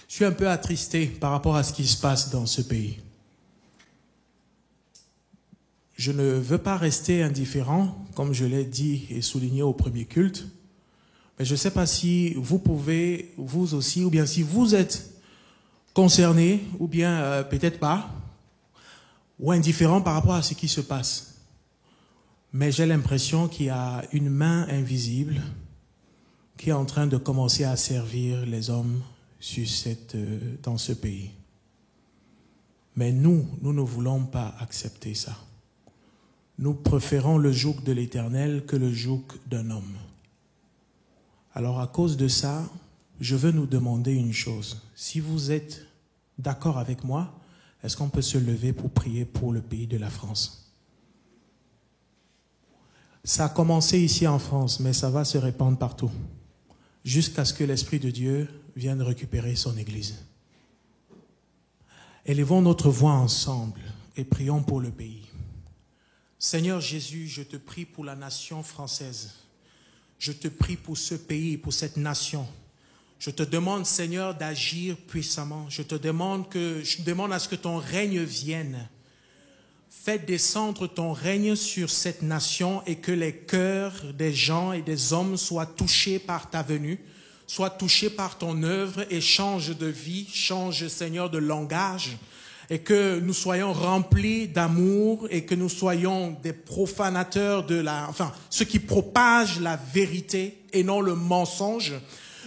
Je suis un peu attristé par rapport à ce qui se passe dans ce pays. Je ne veux pas rester indifférent, comme je l'ai dit et souligné au premier culte, mais je ne sais pas si vous pouvez, vous aussi, ou bien si vous êtes concerné, ou bien peut-être pas, ou indifférent par rapport à ce qui se passe. Mais j'ai l'impression qu'il y a une main invisible qui est en train de commencer à servir les hommes dans ce pays. Mais nous ne voulons pas accepter ça. Nous préférons le joug de l'Éternel que le joug d'un homme. Alors à cause de ça, je veux nous demander une chose. Si vous êtes d'accord avec moi, est-ce qu'on peut se lever pour prier pour le pays de la France? Ça a commencé ici en France, mais ça va se répandre partout, jusqu'à ce que l'Esprit de Dieu vienne récupérer son Église. Élevons notre voix ensemble et prions pour le pays. Seigneur Jésus, je te prie pour la nation française. Je te prie pour ce pays, pour cette nation. Je te demande, Seigneur, d'agir puissamment. Je demande à ce que ton règne vienne. Fais descendre ton règne sur cette nation et que les cœurs des gens et des hommes soient touchés par ta venue, soient touchés par ton œuvre et changent de vie, changent, Seigneur, de langage. Et que nous soyons remplis d'amour et que nous soyons des profanateurs ceux qui propagent la vérité et non le mensonge.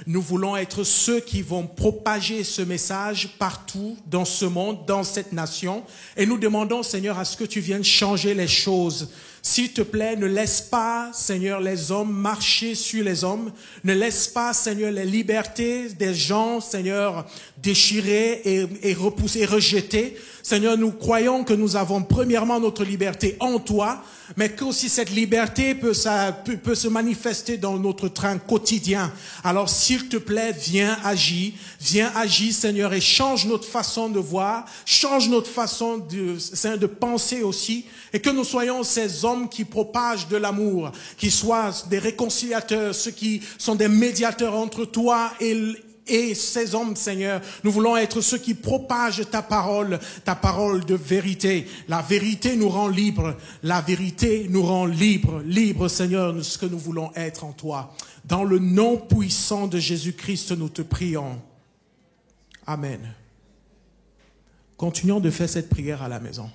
Nous voulons être ceux qui vont propager ce message partout dans ce monde, dans cette nation. Et nous demandons, Seigneur, à ce que tu viennes changer les choses. S'il te plaît, ne laisse pas, Seigneur, les hommes marcher sur les hommes. Ne laisse pas, Seigneur, les libertés des gens, Seigneur, déchirées et repoussées, rejetées. Seigneur, nous croyons que nous avons premièrement notre liberté en toi, mais que aussi cette liberté peut se manifester dans notre train quotidien. Alors, s'il te plaît, viens agir, Seigneur, et change notre façon de voir, change notre façon de penser aussi, et que nous soyons ces hommes qui propagent de l'amour, qui soient des réconciliateurs, ceux qui sont des médiateurs entre toi et ces hommes, Seigneur. Nous voulons être ceux qui propagent ta parole de vérité. La vérité nous rend libres. La vérité nous rend libres, Seigneur, de ce que nous voulons être en toi. Dans le nom puissant de Jésus-Christ, nous te prions. Amen. Continuons de faire cette prière à la maison.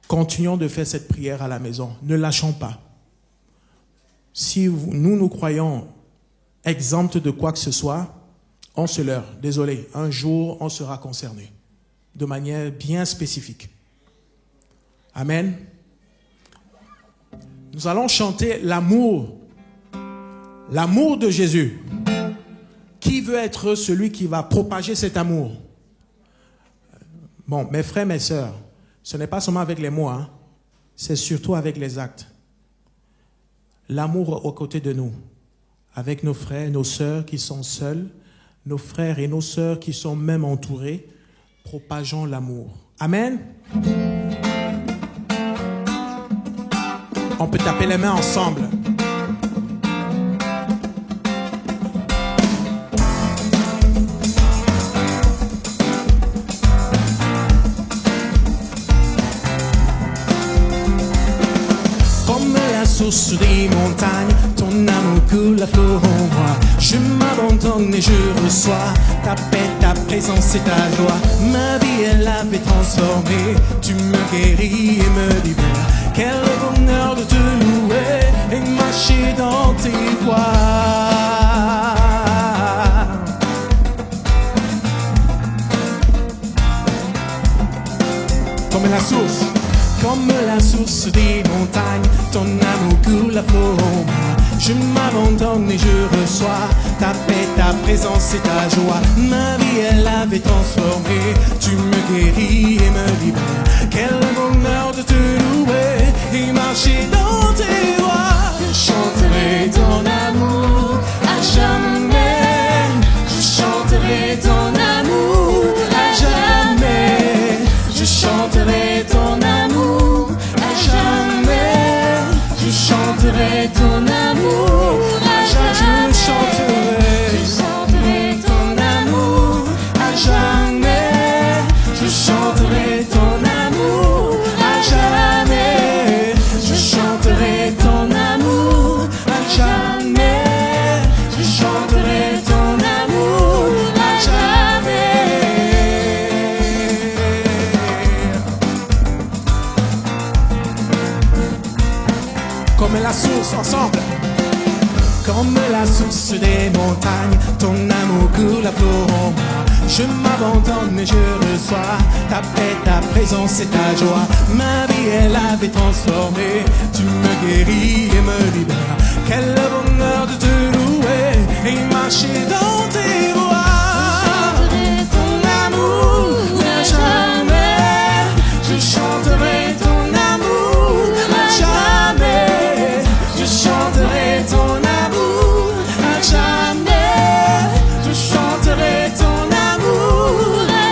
Continuons de faire cette prière à la maison. Ne lâchons pas. Si nous croyons exempts de quoi que ce soit, on se leurre. Désolé, un jour, on sera concerné. De manière bien spécifique. Amen. Nous allons chanter l'amour. L'amour de Jésus. Qui veut être celui qui va propager cet amour? Bon, mes frères, mes sœurs, ce n'est pas seulement avec les mots, hein. C'est surtout avec les actes. L'amour aux côtés de nous, avec nos frères, nos sœurs qui sont seuls, nos frères et nos sœurs qui sont même entourés, propageons l'amour. Amen. On peut taper les mains ensemble. Source des montagnes, ton amour coule à flot en moi. Je m'abandonne et je reçois ta paix, ta présence et ta joie. Ma vie est la fait transformer. Tu me guéris et me libères. Quel bonheur de te louer et marcher dans tes voies. Comme la source des montagnes, ton amour coule à flot en moi. Je m'abandonne et je reçois ta paix, ta présence et ta joie. Ma vie est lavée, transformée. Tu me guéris et me libères. Quel bonheur de te louer et marcher dans tes voies. Je chanterai ton amour à jamais. Je chanterai ton amour à jamais. Je chanterai ton amour à jamais. Je chanterai ton amour à jamais. Je chanterai ton amour montagne, ton amour coule à flot. Je m'abandonne et je reçois ta paix, ta présence et ta joie. Ma vie, elle avait transformé. Tu me guéris et me libères. Quel bonheur de te louer et marcher dans tes voies. Je chanterai ton amour à jamais. Je chanterai ton amour à jamais. Je chanterai ton amour à jamais. Je chanterai ton amour.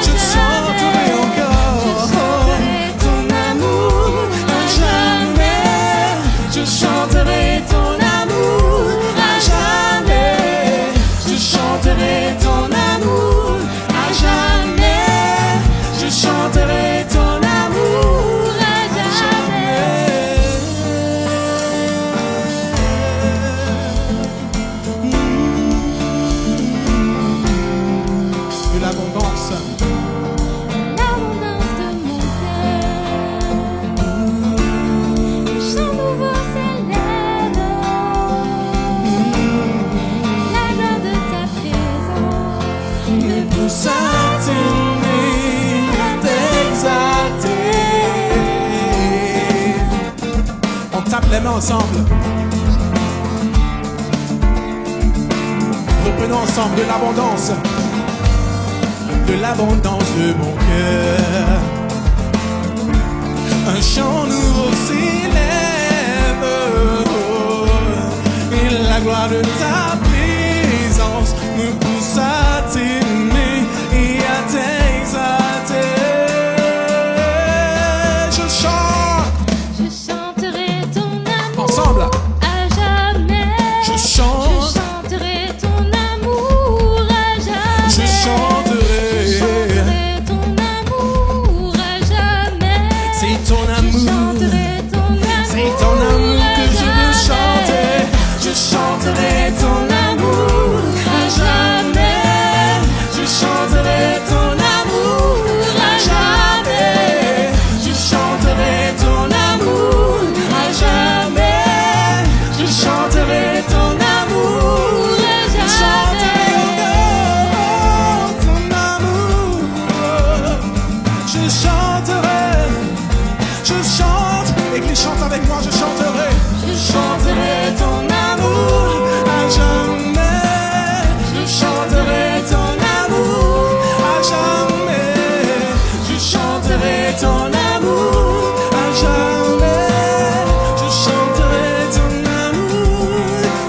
Je chanterai encore ton amour à jamais. Je chanterai ton amour à jamais. Je chanterai ton amour à jamais. Je chanterai ton amour à jamais. De l'abondance. L'abondance de mon cœur, un chant nouveau s'élève. La gloire de ta présence me pousse à T'aimer, t'exalter. On tape les mains ensemble. Reprenons ensemble de l'abondance. De l'abondance de mon cœur. Un chant nouveau s'élève. Et la gloire de ta présence me pousse à t'aimer et à t'exalter. Je chante Je chanterai ton amour ensemble. à jamais. Je Je chante, chanterai ton amour à jamais. je chanterai. Je chanterai ton amour à jamais. C'est ton Je amour. chanterai ton amour. C'est ton amour que je veux chanter. Je chanterai ton amour à jamais. Je chanterai ton amour à jamais. Je chanterai ton amour à jamais. Je chanterai ton amour à jamais. Ton amour. Je chanterai. Je chante, Église chante avec moi, je chanterai. Je chanterai ton amour à jamais. Je chanterai ton amour à jamais. Je chanterai ton amour à jamais. Je chanterai ton amour.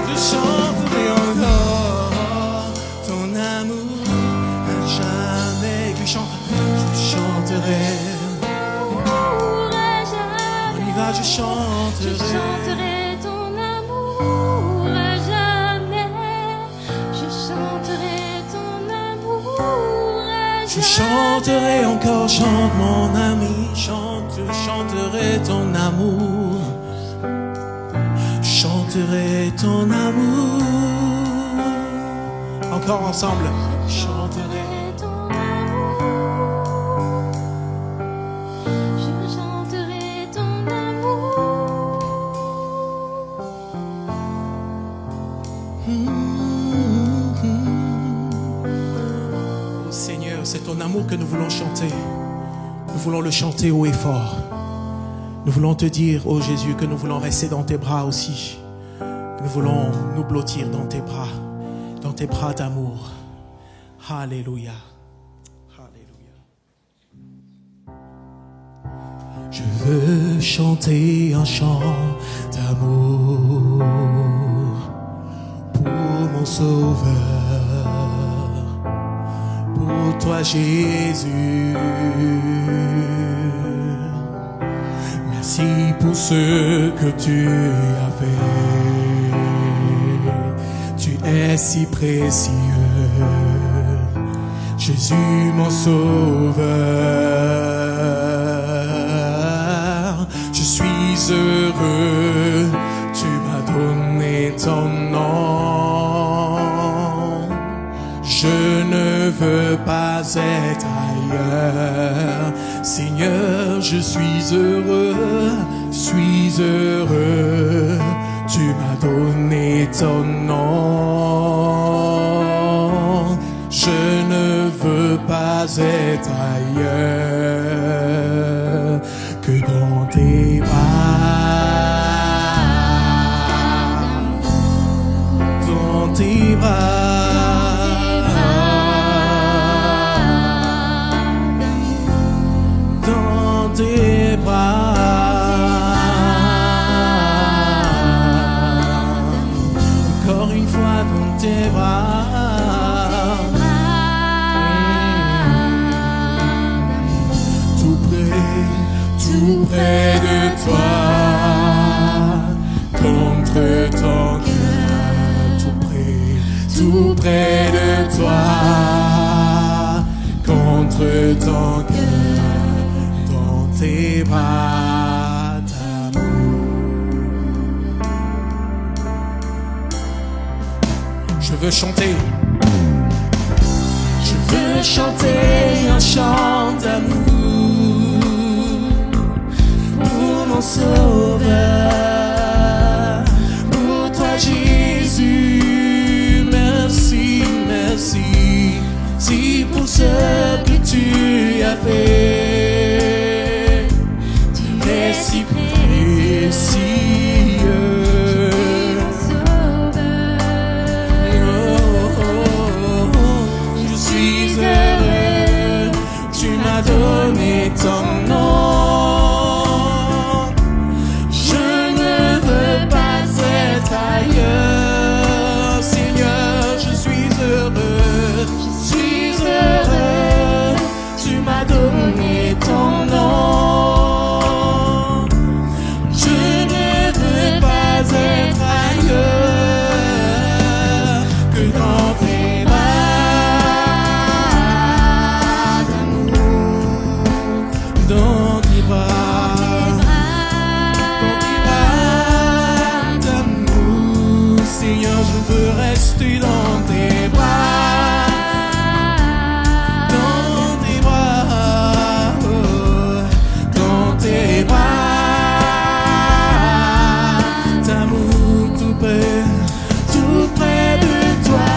Je chanterai encore ton amour à jamais. Église chante, je chanterai. On y va, je Je chanterai. chanterai ton amour à jamais. Je chanterai ton amour à Je jamais. chanterai encore, chante mon ami, chante, je chanterai ton amour. Je chanterai ton amour. Encore ensemble. Je chanterai. Ton amour. Je chanterai ton amour. Oh Seigneur, c'est ton amour que nous voulons chanter. Nous voulons le chanter haut et fort. Nous voulons te dire, oh Jésus, que nous voulons rester dans tes bras aussi. Nous voulons nous blottir dans tes bras d'amour. Alléluia. Alléluia. Je veux chanter un chant d'amour pour mon Sauveur, pour toi Jésus. Merci pour ce que tu as fait. Tu es si précieux, Jésus mon Sauveur. Je suis heureux, tu m'as donné ton nom. Je ne veux pas être ailleurs. Seigneur, je suis heureux, tu m'as donné ton nom. être ailleurs que dans tes bras, dans tes bras, dans tes bras. Encore une fois dans tes bras. Tout près de toi, contre ton cœur, tout près de toi, contre ton cœur, dans tes bras d'amour. Je veux chanter un chant d'amour pour mon Sauveur, pour toi Jésus. Merci, merci, si pour ce que tu as fait, tu es si précieux. Je suis heureux, tu m'as donné ton nom. Seigneur, je suis heureux, tu m'as donné ton nom. Je ne veux pas être ailleurs que dans tes bras d'amour, dans tes bras. Seigneur, je veux rester dans tes bras, dans tes bras, oh, dans tes bras d'amour, tout près de toi,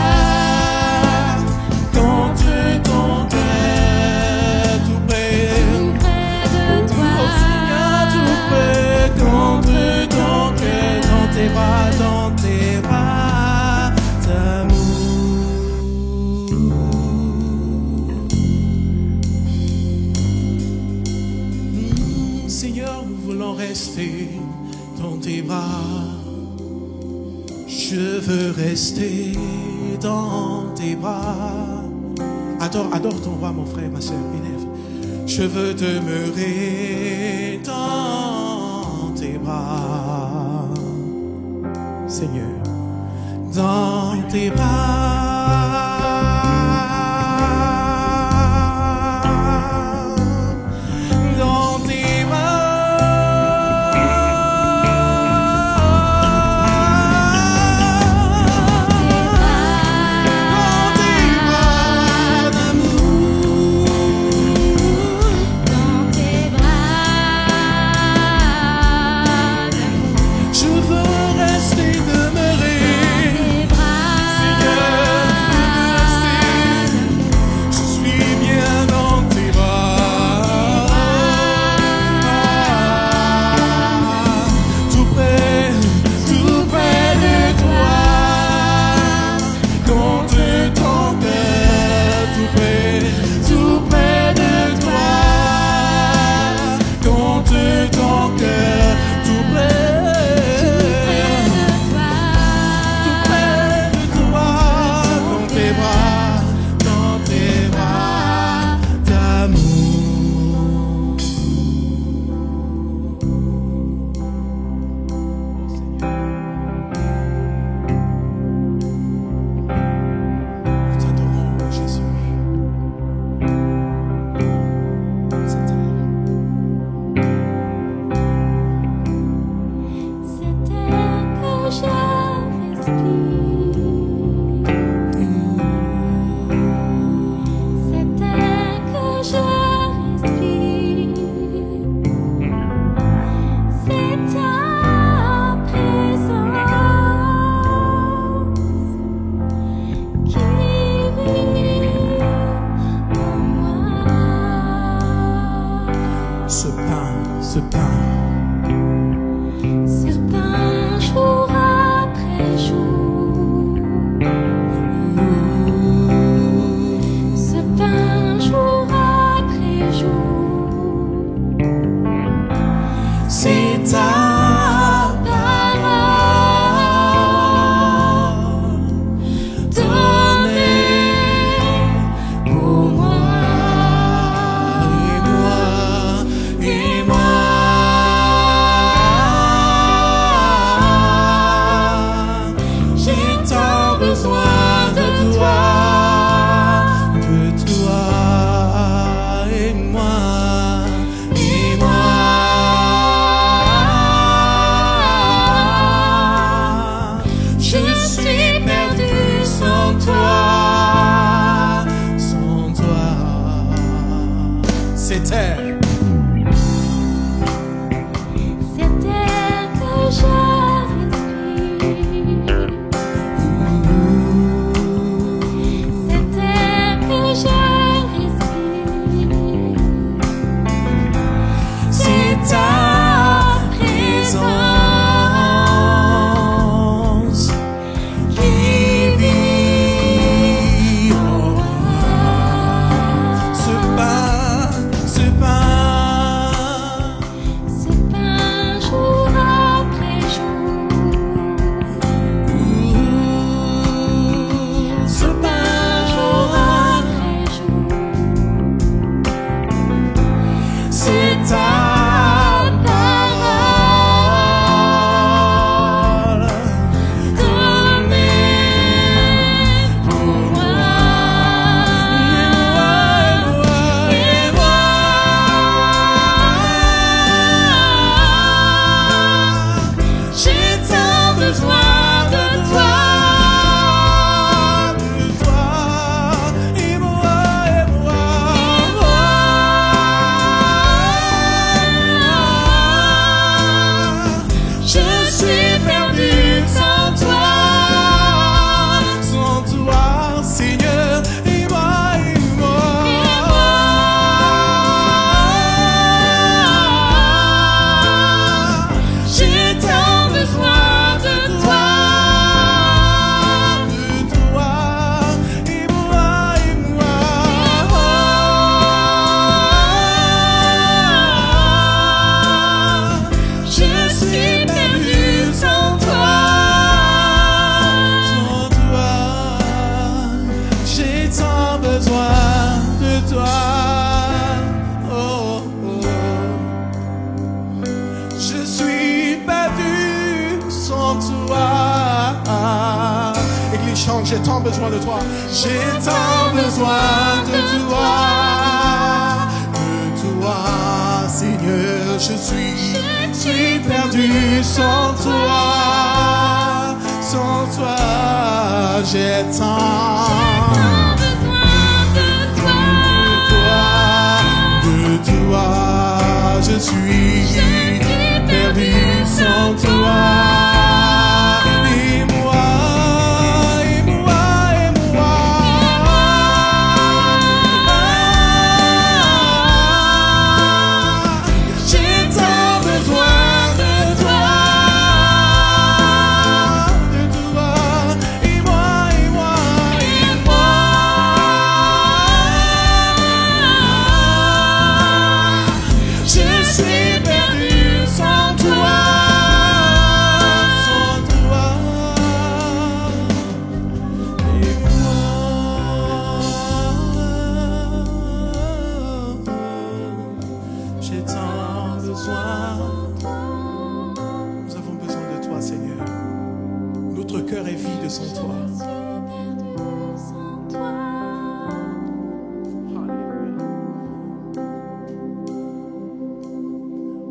contre ton cœur, tout près de toi, oh, Seigneur, tout près, contre ton cœur, dans tes bras, dans tes bras d'amour. Seigneur, nous voulons rester dans tes bras. Je veux rester dans tes bras. Adore ton roi, mon frère, ma soeur, élève. Je veux demeurer dans tes bras, Seigneur, dans tes bras. Dans tes bras. Dans tes bras d'amour. Dans tes bras d'amour. Je veux rester demeurer, Seigneur, besoin de toi. Oh, oh. Je suis perdu sans toi. Église chante, j'ai tant besoin de toi. J'ai tant besoin de toi. Seigneur, je suis perdu sans toi. Sans toi, j'ai tant besoin de toi. Je suis perdu sans toi. Et moi, et moi, et moi. J'ai tant besoin de toi. Et moi, et moi, et moi. Je suis perdu sans toi. Sans toi. Et moi. J'ai tant besoin. Nous avons besoin de toi, Seigneur. Notre cœur est vide sans toi.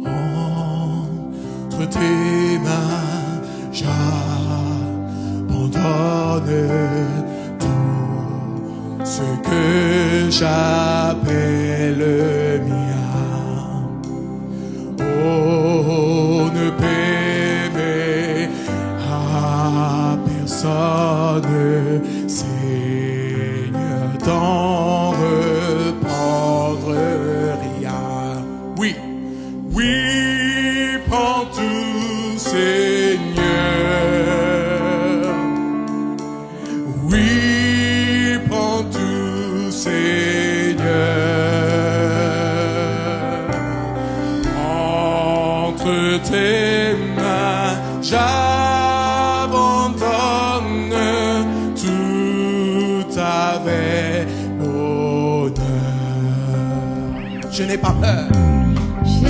Entre tes mains, j'abandonne tout ce que j'appelle mien. Oh, ne permets à personne, Seigneur, d'en reprendre rien. Oui, oui, prends tout, Seigneur. Oui, prends tout, Seigneur. Entre tes mains, j'abandonne tout avec bonheur. Je n'ai pas peur. Je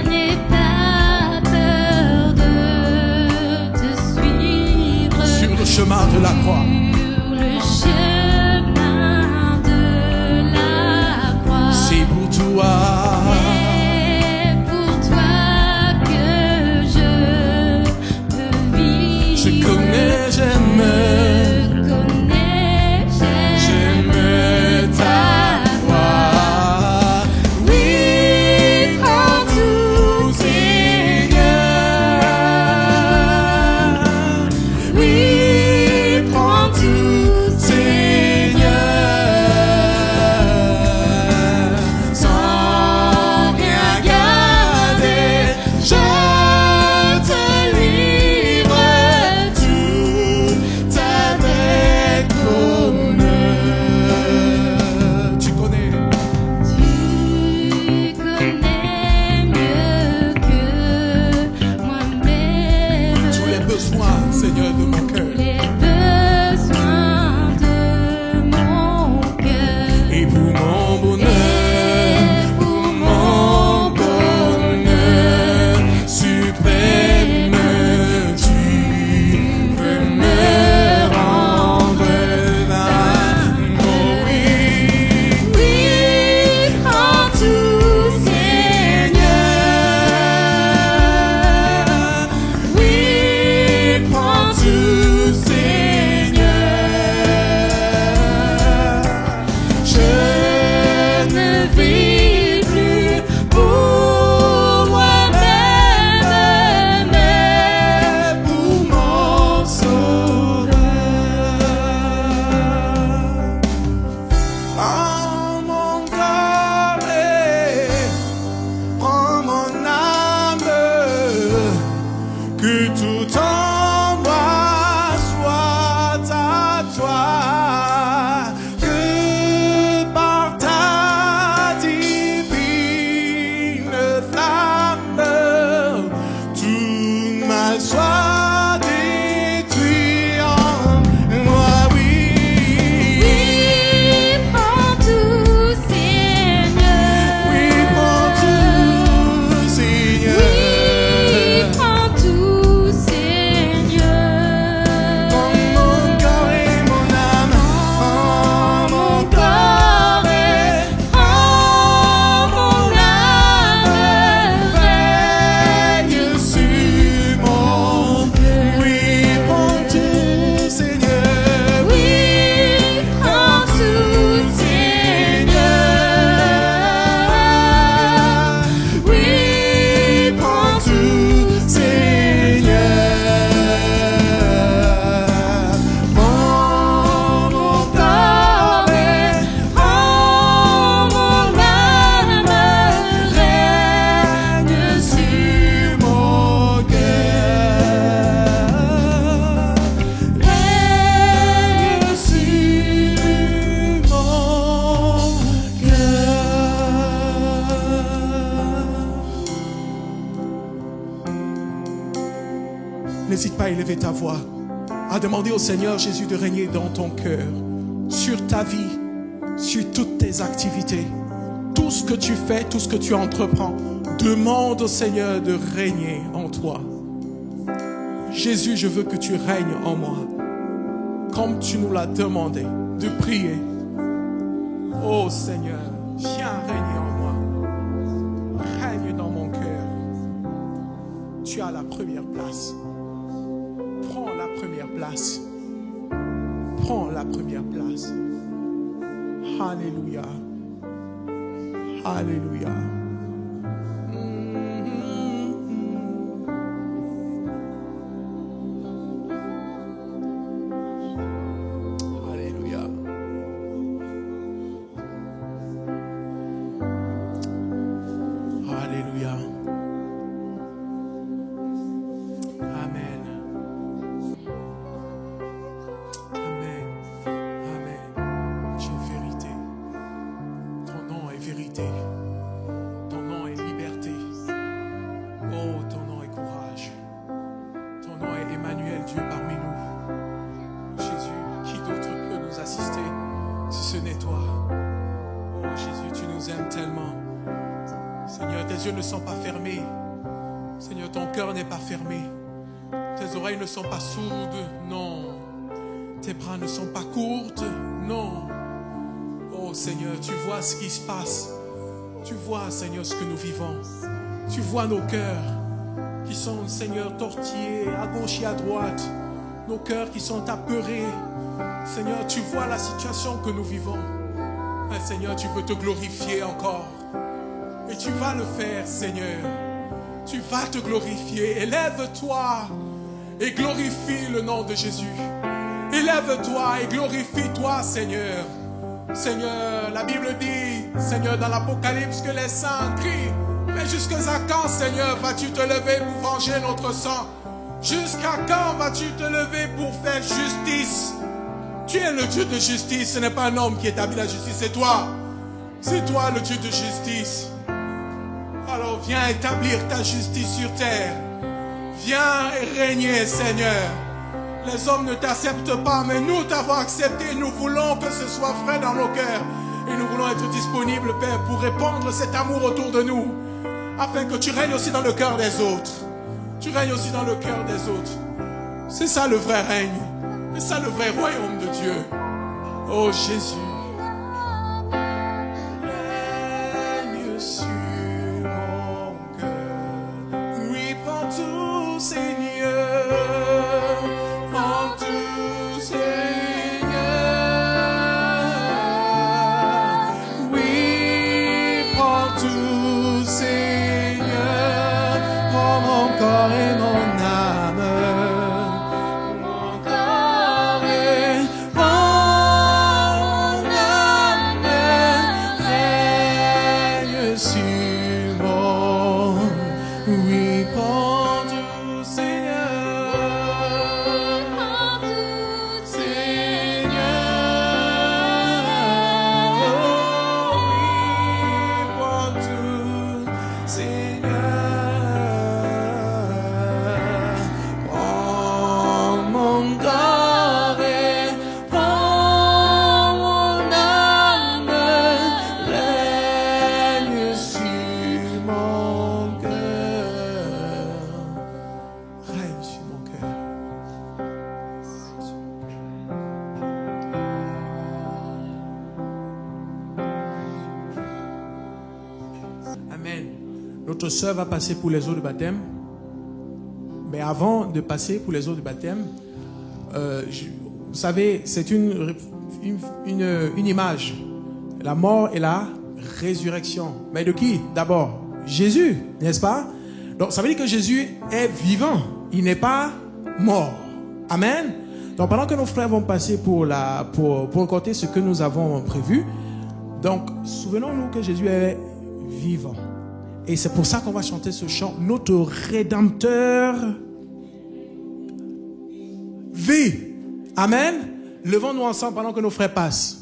n'ai pas peur de te suivre Sur le chemin de la croix. sur le chemin de la croix. C'est pour toi. C'est pour toi que je veux vivre. Je connais, j'aime. J'aime ta voix. Oui, prends tout, Seigneur. Oui, prends tout. n'hésite pas à élever ta voix, à demander au Seigneur Jésus de régner dans ton cœur, sur ta vie, sur toutes tes activités. Tout ce que tu fais, tout ce que tu entreprends, demande au Seigneur de régner en toi. Jésus, je veux que tu règnes en moi, comme tu nous l'as demandé de prier. Oh Seigneur, viens régner en moi. Règne dans mon cœur. Tu as la première place. Prends la première place. Prends la première place. Alléluia. Alléluia. Alléluia. Alléluia. Amen. Amen. Amen. Tu es vérité. Ton nom est vérité. Ton nom est liberté. Oh, ton nom est courage. Ton nom est Emmanuel, Dieu parmi nous. Jésus, qui d'autre peut nous assister si ce n'est toi? Oh Jésus, tu nous aimes tellement. Seigneur, tes yeux ne sont pas fermés. Seigneur, ton cœur n'est pas fermé. Tes oreilles ne sont pas sourdes. Non. Tes bras ne sont pas courtes. Non. Oh Seigneur, tu vois ce qui se passe. Tu vois, Seigneur, ce que nous vivons. Tu vois nos cœurs qui sont, Seigneur, tortillés à gauche et à droite. Nos cœurs qui sont apeurés. Seigneur, tu vois la situation que nous vivons. Mais Seigneur, tu veux te glorifier encore. Et tu vas le faire, Seigneur. Tu vas te glorifier. Élève-toi et glorifie le nom de Jésus. Élève-toi et glorifie-toi, Seigneur. Seigneur, la Bible dit, Seigneur, dans l'Apocalypse, que les saints crient. Mais jusqu'à quand, Seigneur, vas-tu te lever pour venger notre sang? Jusqu'à quand vas-tu te lever pour faire justice? Tu es le Dieu de justice. Ce n'est pas un homme qui établit la justice, c'est toi. C'est toi le Dieu de justice. Alors viens établir ta justice sur terre. Viens régner, Seigneur. Les hommes ne t'acceptent pas, mais nous t'avons accepté. Nous voulons que ce soit frais dans nos cœurs. Et nous voulons être disponibles, Père, pour répandre cet amour autour de nous. Afin que tu règnes aussi dans le cœur des autres. Tu règnes aussi dans le cœur des autres. C'est ça le vrai règne. C'est ça le vrai royaume de Dieu. Oh Jésus. Règne sur mon cœur. Oui, prends tout, Seigneur. Prends tout, Seigneur. Oui, prends tout, Seigneur. Prends mon corps et mon âme. Notre sœur va passer pour les eaux de baptême. Mais avant de passer pour les eaux de baptême, vous savez, c'est une image. La mort et la résurrection. Mais de qui d'abord? Jésus, n'est-ce pas? Donc ça veut dire que Jésus est vivant. Il n'est pas mort. Amen. Donc pendant que nos frères vont passer pour raconter ce que nous avons prévu, donc souvenons-nous que Jésus est vivant. Et c'est pour ça qu'on va chanter ce chant. Notre Rédempteur vit. Amen. Levons-nous ensemble pendant que nos frères passent.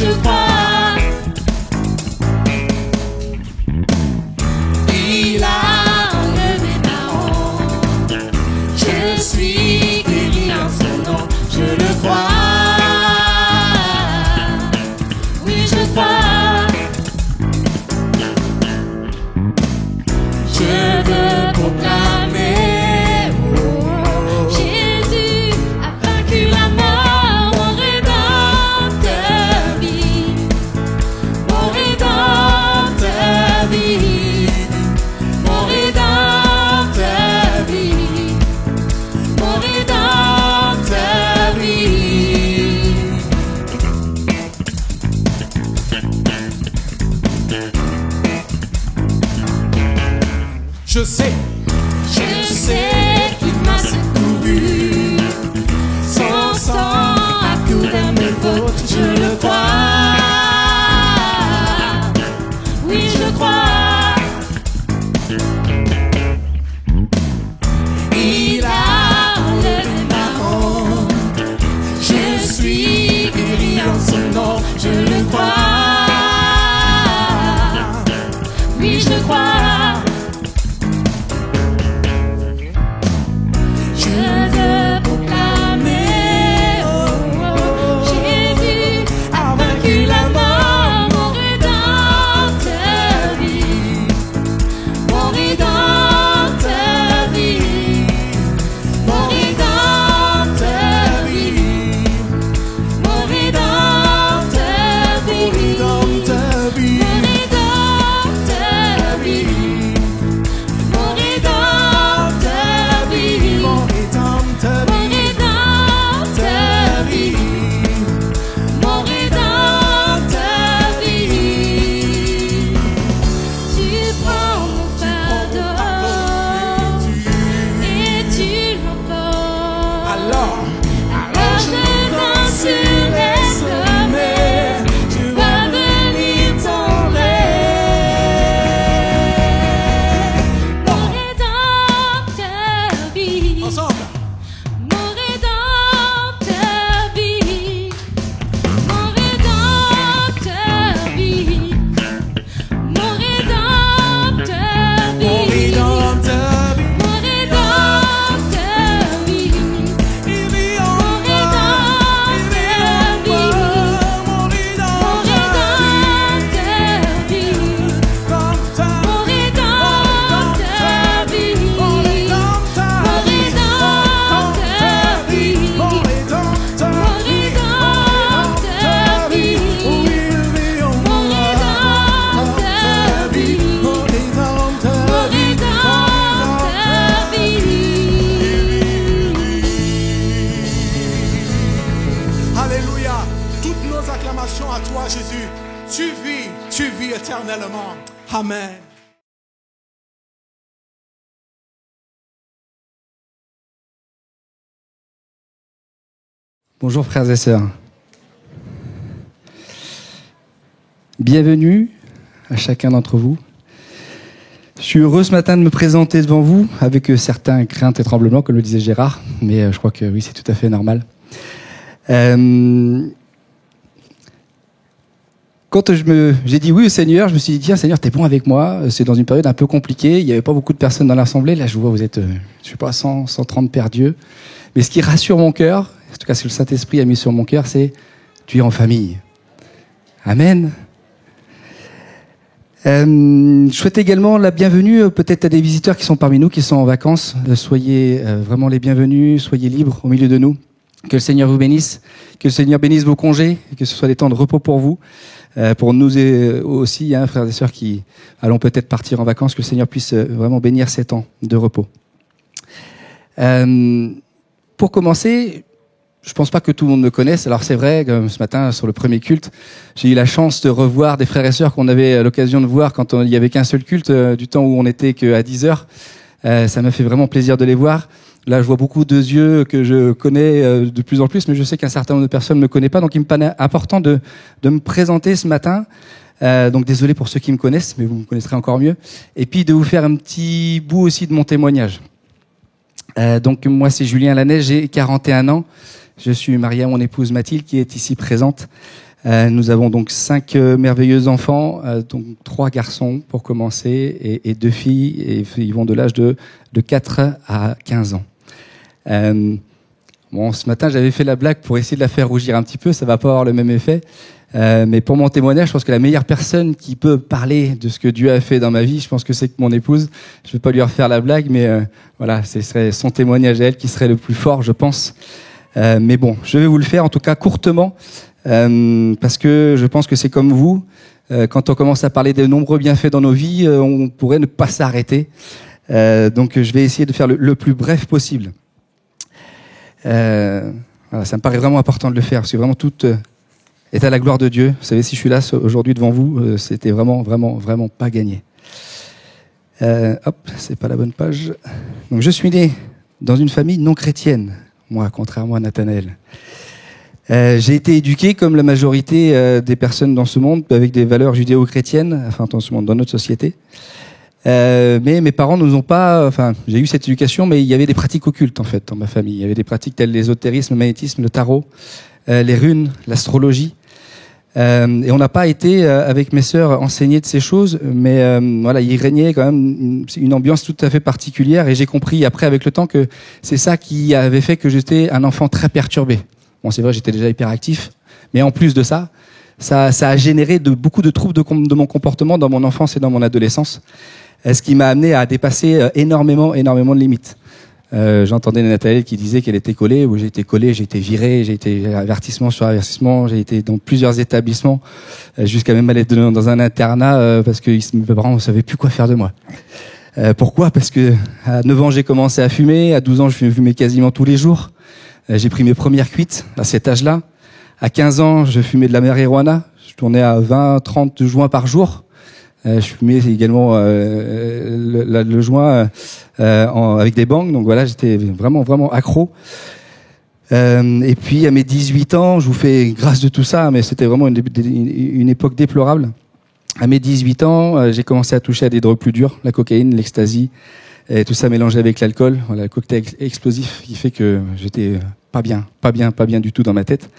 je crois. Il a enlevé ma honte. Je suis guéri en son nom, je le crois. Oui, je crois. Je veux proclamer, oh, Jésus a vaincu la mort, mon rédempteur vit, mon rédempteur vit, mon rédempteur vit, mon rédempteur vit. Je sais qu'il m'a secouru. Son sang a couvert mes fautes, je le crois. Oui, je crois. Il a enlevé ma honte. Je suis guéri en son nom, je le crois. Oui, je crois. À toi, Jésus, tu vis éternellement. Amen. Bonjour frères et sœurs. Bienvenue à chacun d'entre vous. Je suis heureux ce matin de me présenter devant vous avec certains craintes et tremblements, comme le disait Gérard, mais je crois que oui, c'est tout à fait normal. Quand j'ai dit oui au Seigneur, je me suis dit, tiens Seigneur, t'es bon avec moi. C'est dans une période un peu compliquée. Il n'y avait pas beaucoup de personnes dans l'assemblée. Là, je vous vois, vous êtes, je sais pas, 130 Père Dieu. Mais ce qui rassure mon cœur, en tout cas ce que le Saint-Esprit a mis sur mon cœur, c'est tu es en famille. Amen. Je souhaite également la bienvenue peut-être à des visiteurs qui sont parmi nous, qui sont en vacances. Soyez vraiment les bienvenus, soyez libres au milieu de nous. Que le Seigneur vous bénisse, que le Seigneur bénisse vos congés, et que ce soit des temps de repos pour vous, pour nous aussi, hein, frères et sœurs qui allons peut-être partir en vacances, que le Seigneur puisse vraiment bénir ces temps de repos. Pour commencer, je pense pas que tout le monde me connaisse. Alors c'est vrai, comme ce matin sur le premier culte, j'ai eu la chance de revoir des frères et sœurs qu'on avait l'occasion de voir quand il y avait qu'un seul culte, du temps où on était qu'à 10 heures. Ça m'a fait vraiment plaisir de les voir. Là, je vois beaucoup de yeux que je connais de plus en plus, mais je sais qu'un certain nombre de personnes ne me connaissent pas. Donc, il me paraît important de me présenter ce matin. Donc, désolé pour ceux qui me connaissent, mais vous me connaîtrez encore mieux. Et puis, de vous faire un petit bout aussi de mon témoignage. Donc, moi, c'est Julien Lannet, j'ai 41 ans. Je suis marié à mon épouse Mathilde, qui est ici présente. Nous avons donc 5 merveilleux enfants, donc 3 garçons pour commencer et 2 filles, et ils vont de l'âge de 4 à 15 ans. Bon, ce matin, j'avais fait la blague pour essayer de la faire rougir un petit peu, ça va pas avoir le même effet. Mais pour mon témoignage, je pense que la meilleure personne qui peut parler de ce que Dieu a fait dans ma vie, je pense que c'est mon épouse. Je vais pas lui refaire la blague, mais voilà, ce serait son témoignage à elle qui serait le plus fort, je pense. Mais bon, je vais vous le faire, en tout cas courtement, parce que je pense que c'est comme vous. Quand on commence à parler des nombreux bienfaits dans nos vies, on pourrait ne pas s'arrêter. Donc je vais essayer de faire le plus bref possible. Voilà, ça me paraît vraiment important de le faire, parce que vraiment tout est à la gloire de Dieu. Vous savez, si je suis là aujourd'hui devant vous, c'était vraiment pas gagné. Hop, c'est pas la bonne page. Donc je suis né dans une famille non chrétienne, moi, contrairement à Nathanaël. J'ai été éduqué comme la majorité des personnes dans ce monde, avec des valeurs judéo-chrétiennes, enfin dans ce monde, dans notre société. Mais mes parents nous ont pas, enfin, j'ai eu cette éducation, mais il y avait des pratiques occultes, en fait, dans ma famille. Il y avait des pratiques telles l'ésotérisme, le magnétisme, le tarot, les runes, l'astrologie. Et on n'a pas été, avec mes sœurs, enseignés de ces choses, mais voilà, il régnait quand même une ambiance tout à fait particulière, et j'ai compris après, avec le temps, que c'est ça qui avait fait que j'étais un enfant très perturbé. Bon, c'est vrai, j'étais déjà hyperactif, mais en plus de ça a généré beaucoup de troubles de mon comportement dans mon enfance et dans mon adolescence, ce qui m'a amené à dépasser énormément de limites. J'entendais Nathalie qui disait qu'elle était collée. J'ai été collé, j'ai été viré, j'ai été avertissement sur avertissement, j'ai été dans plusieurs établissements, jusqu'à même aller dans un internat parce que mes parents ne savaient plus quoi faire de moi. Pourquoi ? Parce que à 9 ans j'ai commencé à fumer, à 12 ans je fumais quasiment tous les jours. J'ai pris mes premières cuites à cet âge-là. À 15 ans, je fumais de la marijuana. Je tournais à 20-30 joints par jour. Je fumais également le joint avec des bangs. Donc voilà, j'étais vraiment accro. Et puis à mes 18 ans, je vous fais grâce de tout ça, mais c'était vraiment une époque déplorable. À mes 18 ans, j'ai commencé à toucher à des drogues plus dures, la cocaïne, l'ecstasy, et tout ça mélangé avec l'alcool. Voilà, le cocktail explosif qui fait que j'étais pas bien du tout dans ma tête.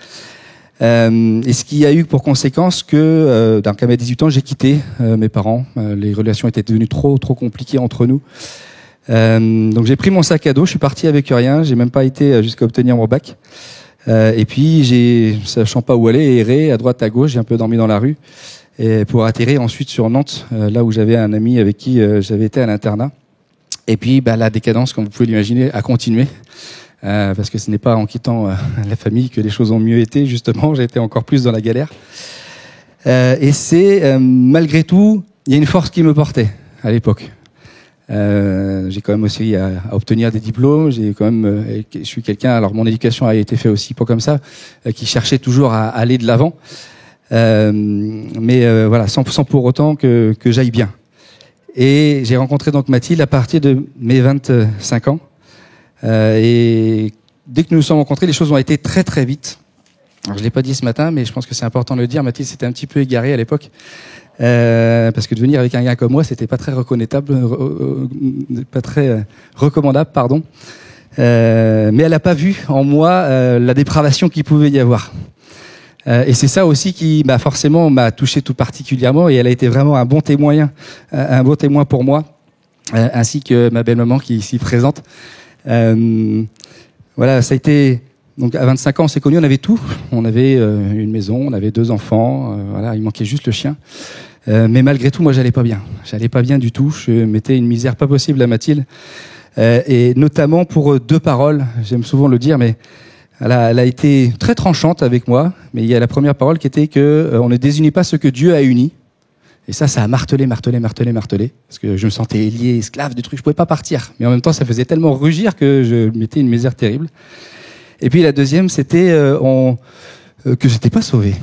Et ce qui a eu pour conséquence que, donc à mes 18 ans, j'ai quitté mes parents. Les relations étaient devenues trop compliquées entre nous. Donc j'ai pris mon sac à dos, je suis parti avec rien. J'ai même pas été jusqu'à obtenir mon bac. Et puis sachant pas où aller, erré à droite à gauche, j'ai un peu dormi dans la rue, et pour atterrir ensuite sur Nantes, là où j'avais un ami avec qui j'avais été à l'internat. Et puis la décadence, comme vous pouvez l'imaginer, a continué. Parce que ce n'est pas en quittant la famille que les choses ont mieux été, justement, j'ai été encore plus dans la galère. Et c'est, malgré tout, il y a une force qui me portait à l'époque. J'ai quand même aussi à obtenir des diplômes, je suis quelqu'un, alors mon éducation a été faite aussi pas comme ça, qui cherchait toujours à aller de l'avant, mais voilà, sans pour autant que j'aille bien. Et j'ai rencontré donc Mathilde à partir de mes 25 ans. Et dès que nous nous sommes rencontrés, les choses ont été très vite. Alors je l'ai pas dit ce matin, mais je pense que c'est important de le dire. Mathilde s'était un petit peu égarée à l'époque, parce que de venir avec un gars comme moi, c'était pas très recommandable, pardon. Mais elle a pas vu en moi la dépravation qu'il pouvait y avoir. Et c'est ça aussi qui forcément m'a touché tout particulièrement, et elle a été vraiment un bon témoin pour moi, ainsi que ma belle-maman qui est ici présente. Voilà, ça a été, donc à 25 ans on s'est connus, on avait tout, on avait une maison, on avait 2 enfants, voilà, il manquait juste le chien, mais malgré tout moi j'allais pas bien du tout, je mettais une misère pas possible à Mathilde, et notamment pour 2 paroles, j'aime souvent le dire, mais elle a été très tranchante avec moi, mais il y a la première parole qui était que on ne désunit pas ce que Dieu a uni. Et ça a martelé, parce que je me sentais lié, esclave du truc, je pouvais pas partir. Mais en même temps, ça faisait tellement rugir que je mettais une misère terrible. Et puis la deuxième, c'était que j'étais pas sauvé.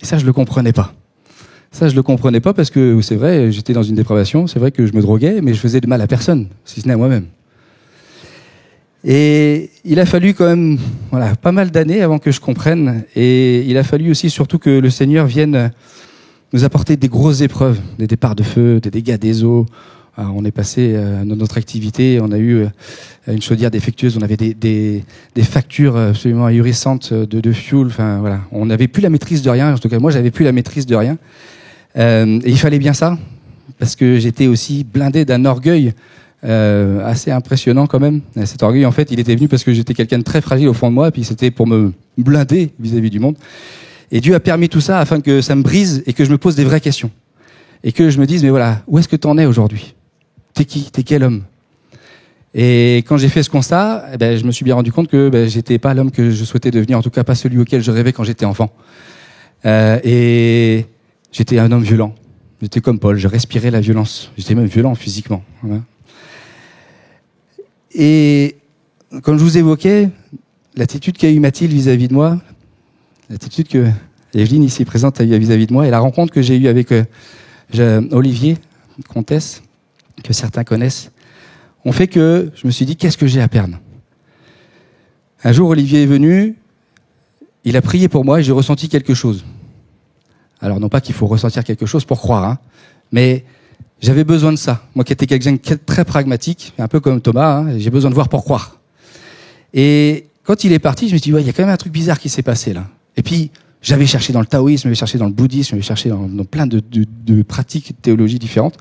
Et ça, je le comprenais pas. Parce que c'est vrai, j'étais dans une dépravation, c'est vrai que je me droguais, mais je faisais de mal à personne, si ce n'est à moi-même. Et il a fallu quand même, voilà, pas mal d'années avant que je comprenne. Et il a fallu aussi surtout que le Seigneur vienne nous apporter des grosses épreuves, des départs de feu, des dégâts des eaux, Alors, on est passé dans notre activité, on a eu une chaudière défectueuse, on avait des factures absolument ahurissantes de fuel. Enfin voilà, on n'avait plus la maîtrise de rien. En tout cas, moi, j'avais plus la maîtrise de rien. Et il fallait bien ça, parce que j'étais aussi blindé d'un orgueil assez impressionnant quand même. Et cet orgueil, en fait, il était venu parce que j'étais quelqu'un de très fragile au fond de moi, et puis c'était pour me blinder vis-à-vis du monde. Et Dieu a permis tout ça afin que ça me brise et que je me pose des vraies questions. Et que je me dise, mais voilà, où est-ce que t'en es aujourd'hui? T'es qui? T'es quel homme? Et quand j'ai fait ce constat, je me suis bien rendu compte que j'étais pas l'homme que je souhaitais devenir, en tout cas pas celui auquel je rêvais quand j'étais enfant. Et j'étais un homme violent. J'étais comme Paul, je respirais la violence. J'étais même violent physiquement. Voilà. Et comme je vous évoquais, l'attitude qu'a eu Mathilde vis-à-vis de moi, l'attitude que Evelyne ici présente a eu vis-à-vis de moi, et la rencontre que j'ai eue avec Olivier, comtesse, que certains connaissent, ont fait que je me suis dit, qu'est-ce que j'ai à perdre? Un jour, Olivier est venu, il a prié pour moi et j'ai ressenti quelque chose. Alors, non pas qu'il faut ressentir quelque chose pour croire, hein, mais j'avais besoin de ça. Moi qui étais quelqu'un de très pragmatique, un peu comme Thomas, hein, j'ai besoin de voir pour croire. Et quand il est parti, je me suis dit, ouais, il y a quand même un truc bizarre qui s'est passé là. Et puis, j'avais cherché dans le taoïsme, j'avais cherché dans le bouddhisme, j'avais cherché dans plein de pratiques de théologie différentes,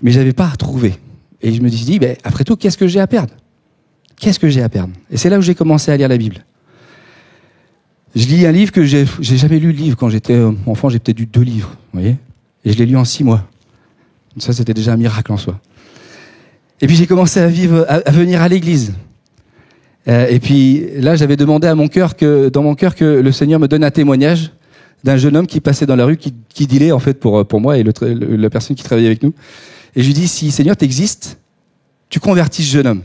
mais j'avais pas trouvé. Et je me suis dit, après tout, qu'est-ce que j'ai à perdre? Qu'est-ce que j'ai à perdre? Et c'est là où j'ai commencé à lire la Bible. Je lis un livre que j'ai jamais lu le livre. Quand j'étais enfant, j'ai peut-être lu 2 livres, vous voyez? Et je l'ai lu en 6 mois. Ça, c'était déjà un miracle en soi. Et puis j'ai commencé à venir à l'église. Et puis là, j'avais demandé dans mon cœur que le Seigneur me donne un témoignage d'un jeune homme qui passait dans la rue, qui dealait en fait pour moi et la personne qui travaillait avec nous. Et je lui dis, si Seigneur t'existe, tu convertis ce jeune homme.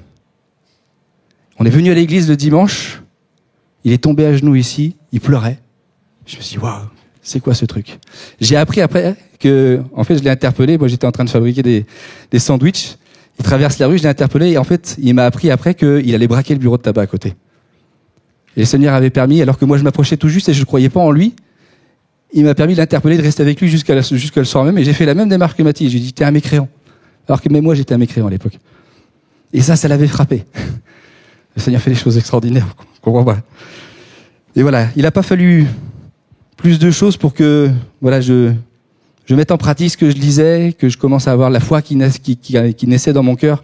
On est venu à l'église le dimanche, il est tombé à genoux ici, il pleurait. Je me suis dit, waouh, c'est quoi ce truc? J'ai appris après que, en fait, je l'ai interpellé. Moi, j'étais en train de fabriquer des sandwichs. Il traverse la rue, je l'ai interpellé et en fait, il m'a appris après qu'il allait braquer le bureau de tabac à côté. Et le Seigneur avait permis, alors que moi je m'approchais tout juste et je ne croyais pas en lui, il m'a permis de l'interpeller, de rester avec lui jusqu'à le soir même. Et j'ai fait la même démarche que Mathilde. J'ai dit, t'es un mécréant. Alors que même moi, j'étais un mécréant à l'époque. Et ça l'avait frappé. Le Seigneur fait des choses extraordinaires. Comprends pas. Et voilà, il n'a pas fallu plus de choses pour que voilà, je mette en pratique ce que je lisais, que je commence à avoir la foi qui naissait dans mon cœur.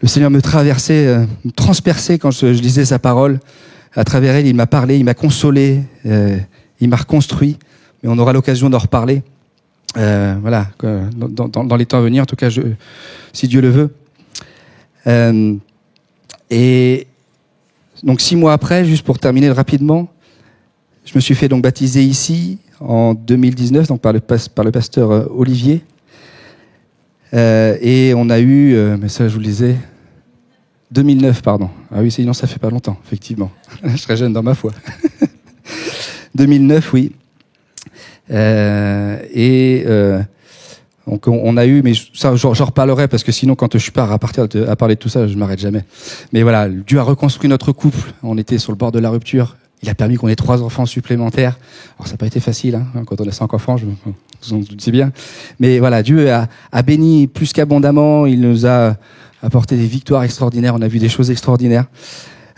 Le Seigneur me traversait, me transperçait quand je lisais sa parole. À travers elle, il m'a parlé, il m'a consolé, il m'a reconstruit. Mais on aura l'occasion d'en reparler. Voilà, dans les temps à venir, en tout cas, si Dieu le veut. Et donc 6 mois après, juste pour terminer rapidement, je me suis fait donc baptiser ici en 2019, donc par le pasteur Olivier. Et on a eu, mais ça je vous le disais, 2009, pardon. Ah oui, sinon ça fait pas longtemps, effectivement. Je serais jeune dans ma foi. 2009, oui. Donc on a eu, mais ça j'en reparlerai parce que sinon quand je pars à parler de tout ça, je m'arrête jamais. Mais voilà, Dieu a reconstruit notre couple. On était sur le bord de la rupture. Il a permis qu'on ait 3 enfants supplémentaires. Alors ça n'a pas été facile, hein, quand on a 5 enfants, vous en doutez bien. Mais voilà, Dieu a béni plus qu'abondamment. Il nous a apporté des victoires extraordinaires. On a vu des choses extraordinaires.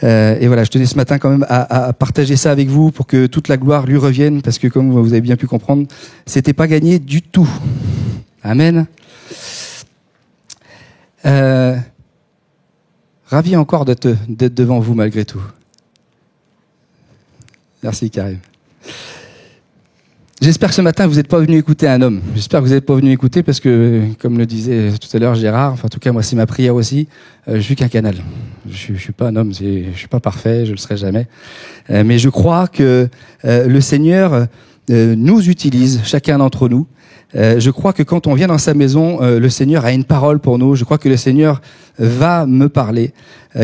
Et voilà, je tenais ce matin quand même à partager ça avec vous pour que toute la gloire lui revienne, parce que comme vous avez bien pu comprendre, c'était pas gagné du tout. Amen. Ravi encore d'être devant vous malgré tout. Merci Karim. J'espère que ce matin, vous n'êtes pas venu écouter un homme. J'espère que vous n'êtes pas venu écouter parce que, comme le disait tout à l'heure Gérard, enfin en tout cas moi c'est ma prière aussi, je suis qu'un canal. Je suis pas un homme, je suis pas parfait, je le serai jamais. Mais je crois que le Seigneur nous utilise, chacun d'entre nous. Je crois que quand on vient dans sa maison, le Seigneur a une parole pour nous. Je crois que le Seigneur va me parler,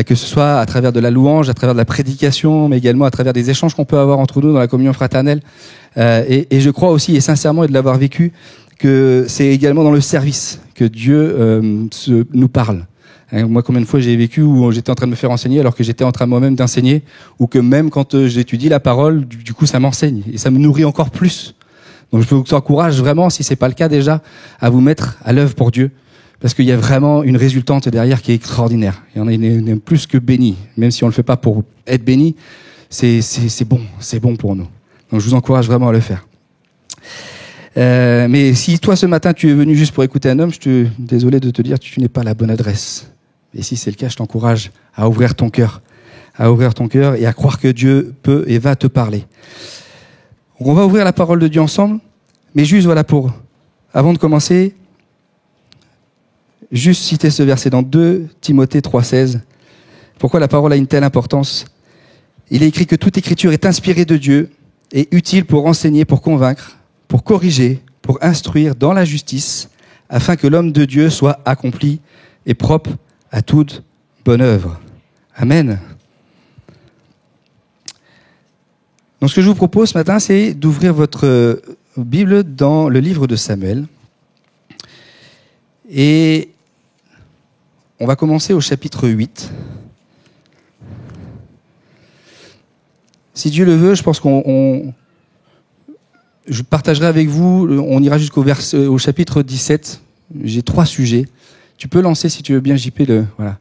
que ce soit à travers de la louange, à travers de la prédication, mais également à travers des échanges qu'on peut avoir entre nous dans la communion fraternelle. Et je crois aussi, et sincèrement, et de l'avoir vécu, que c'est également dans le service que Dieu nous parle. Moi, combien de fois j'ai vécu où j'étais en train de me faire enseigner alors que j'étais en train moi-même d'enseigner, ou que même quand j'étudie la parole, du coup, ça m'enseigne et ça me nourrit encore plus. Donc, je vous encourage vraiment, si c'est pas le cas déjà, à vous mettre à l'œuvre pour Dieu, parce qu'il y a vraiment une résultante derrière qui est extraordinaire. Et on est plus que béni, même si on le fait pas pour être béni, c'est bon pour nous. Donc je vous encourage vraiment à le faire. Mais si toi ce matin tu es venu juste pour écouter un homme, désolé de te dire tu n'es pas à la bonne adresse. Et si c'est le cas, je t'encourage à ouvrir ton cœur, et à croire que Dieu peut et va te parler. Donc on va ouvrir la parole de Dieu ensemble, mais juste voilà avant de commencer, juste citer ce verset dans 2 Timothée 3,16. Pourquoi la parole a une telle importance? Il est écrit que toute écriture est inspirée de Dieu et utile pour enseigner, pour convaincre, pour corriger, pour instruire dans la justice, afin que l'homme de Dieu soit accompli et propre à toute bonne œuvre. Amen. Donc ce que je vous propose ce matin, c'est d'ouvrir votre Bible dans le livre de Samuel. Et on va commencer au chapitre 8. Si Dieu le veut, je pense je partagerai avec vous, on ira au chapitre 17. J'ai 3 sujets. Tu peux lancer si tu veux bien, JP. Voilà.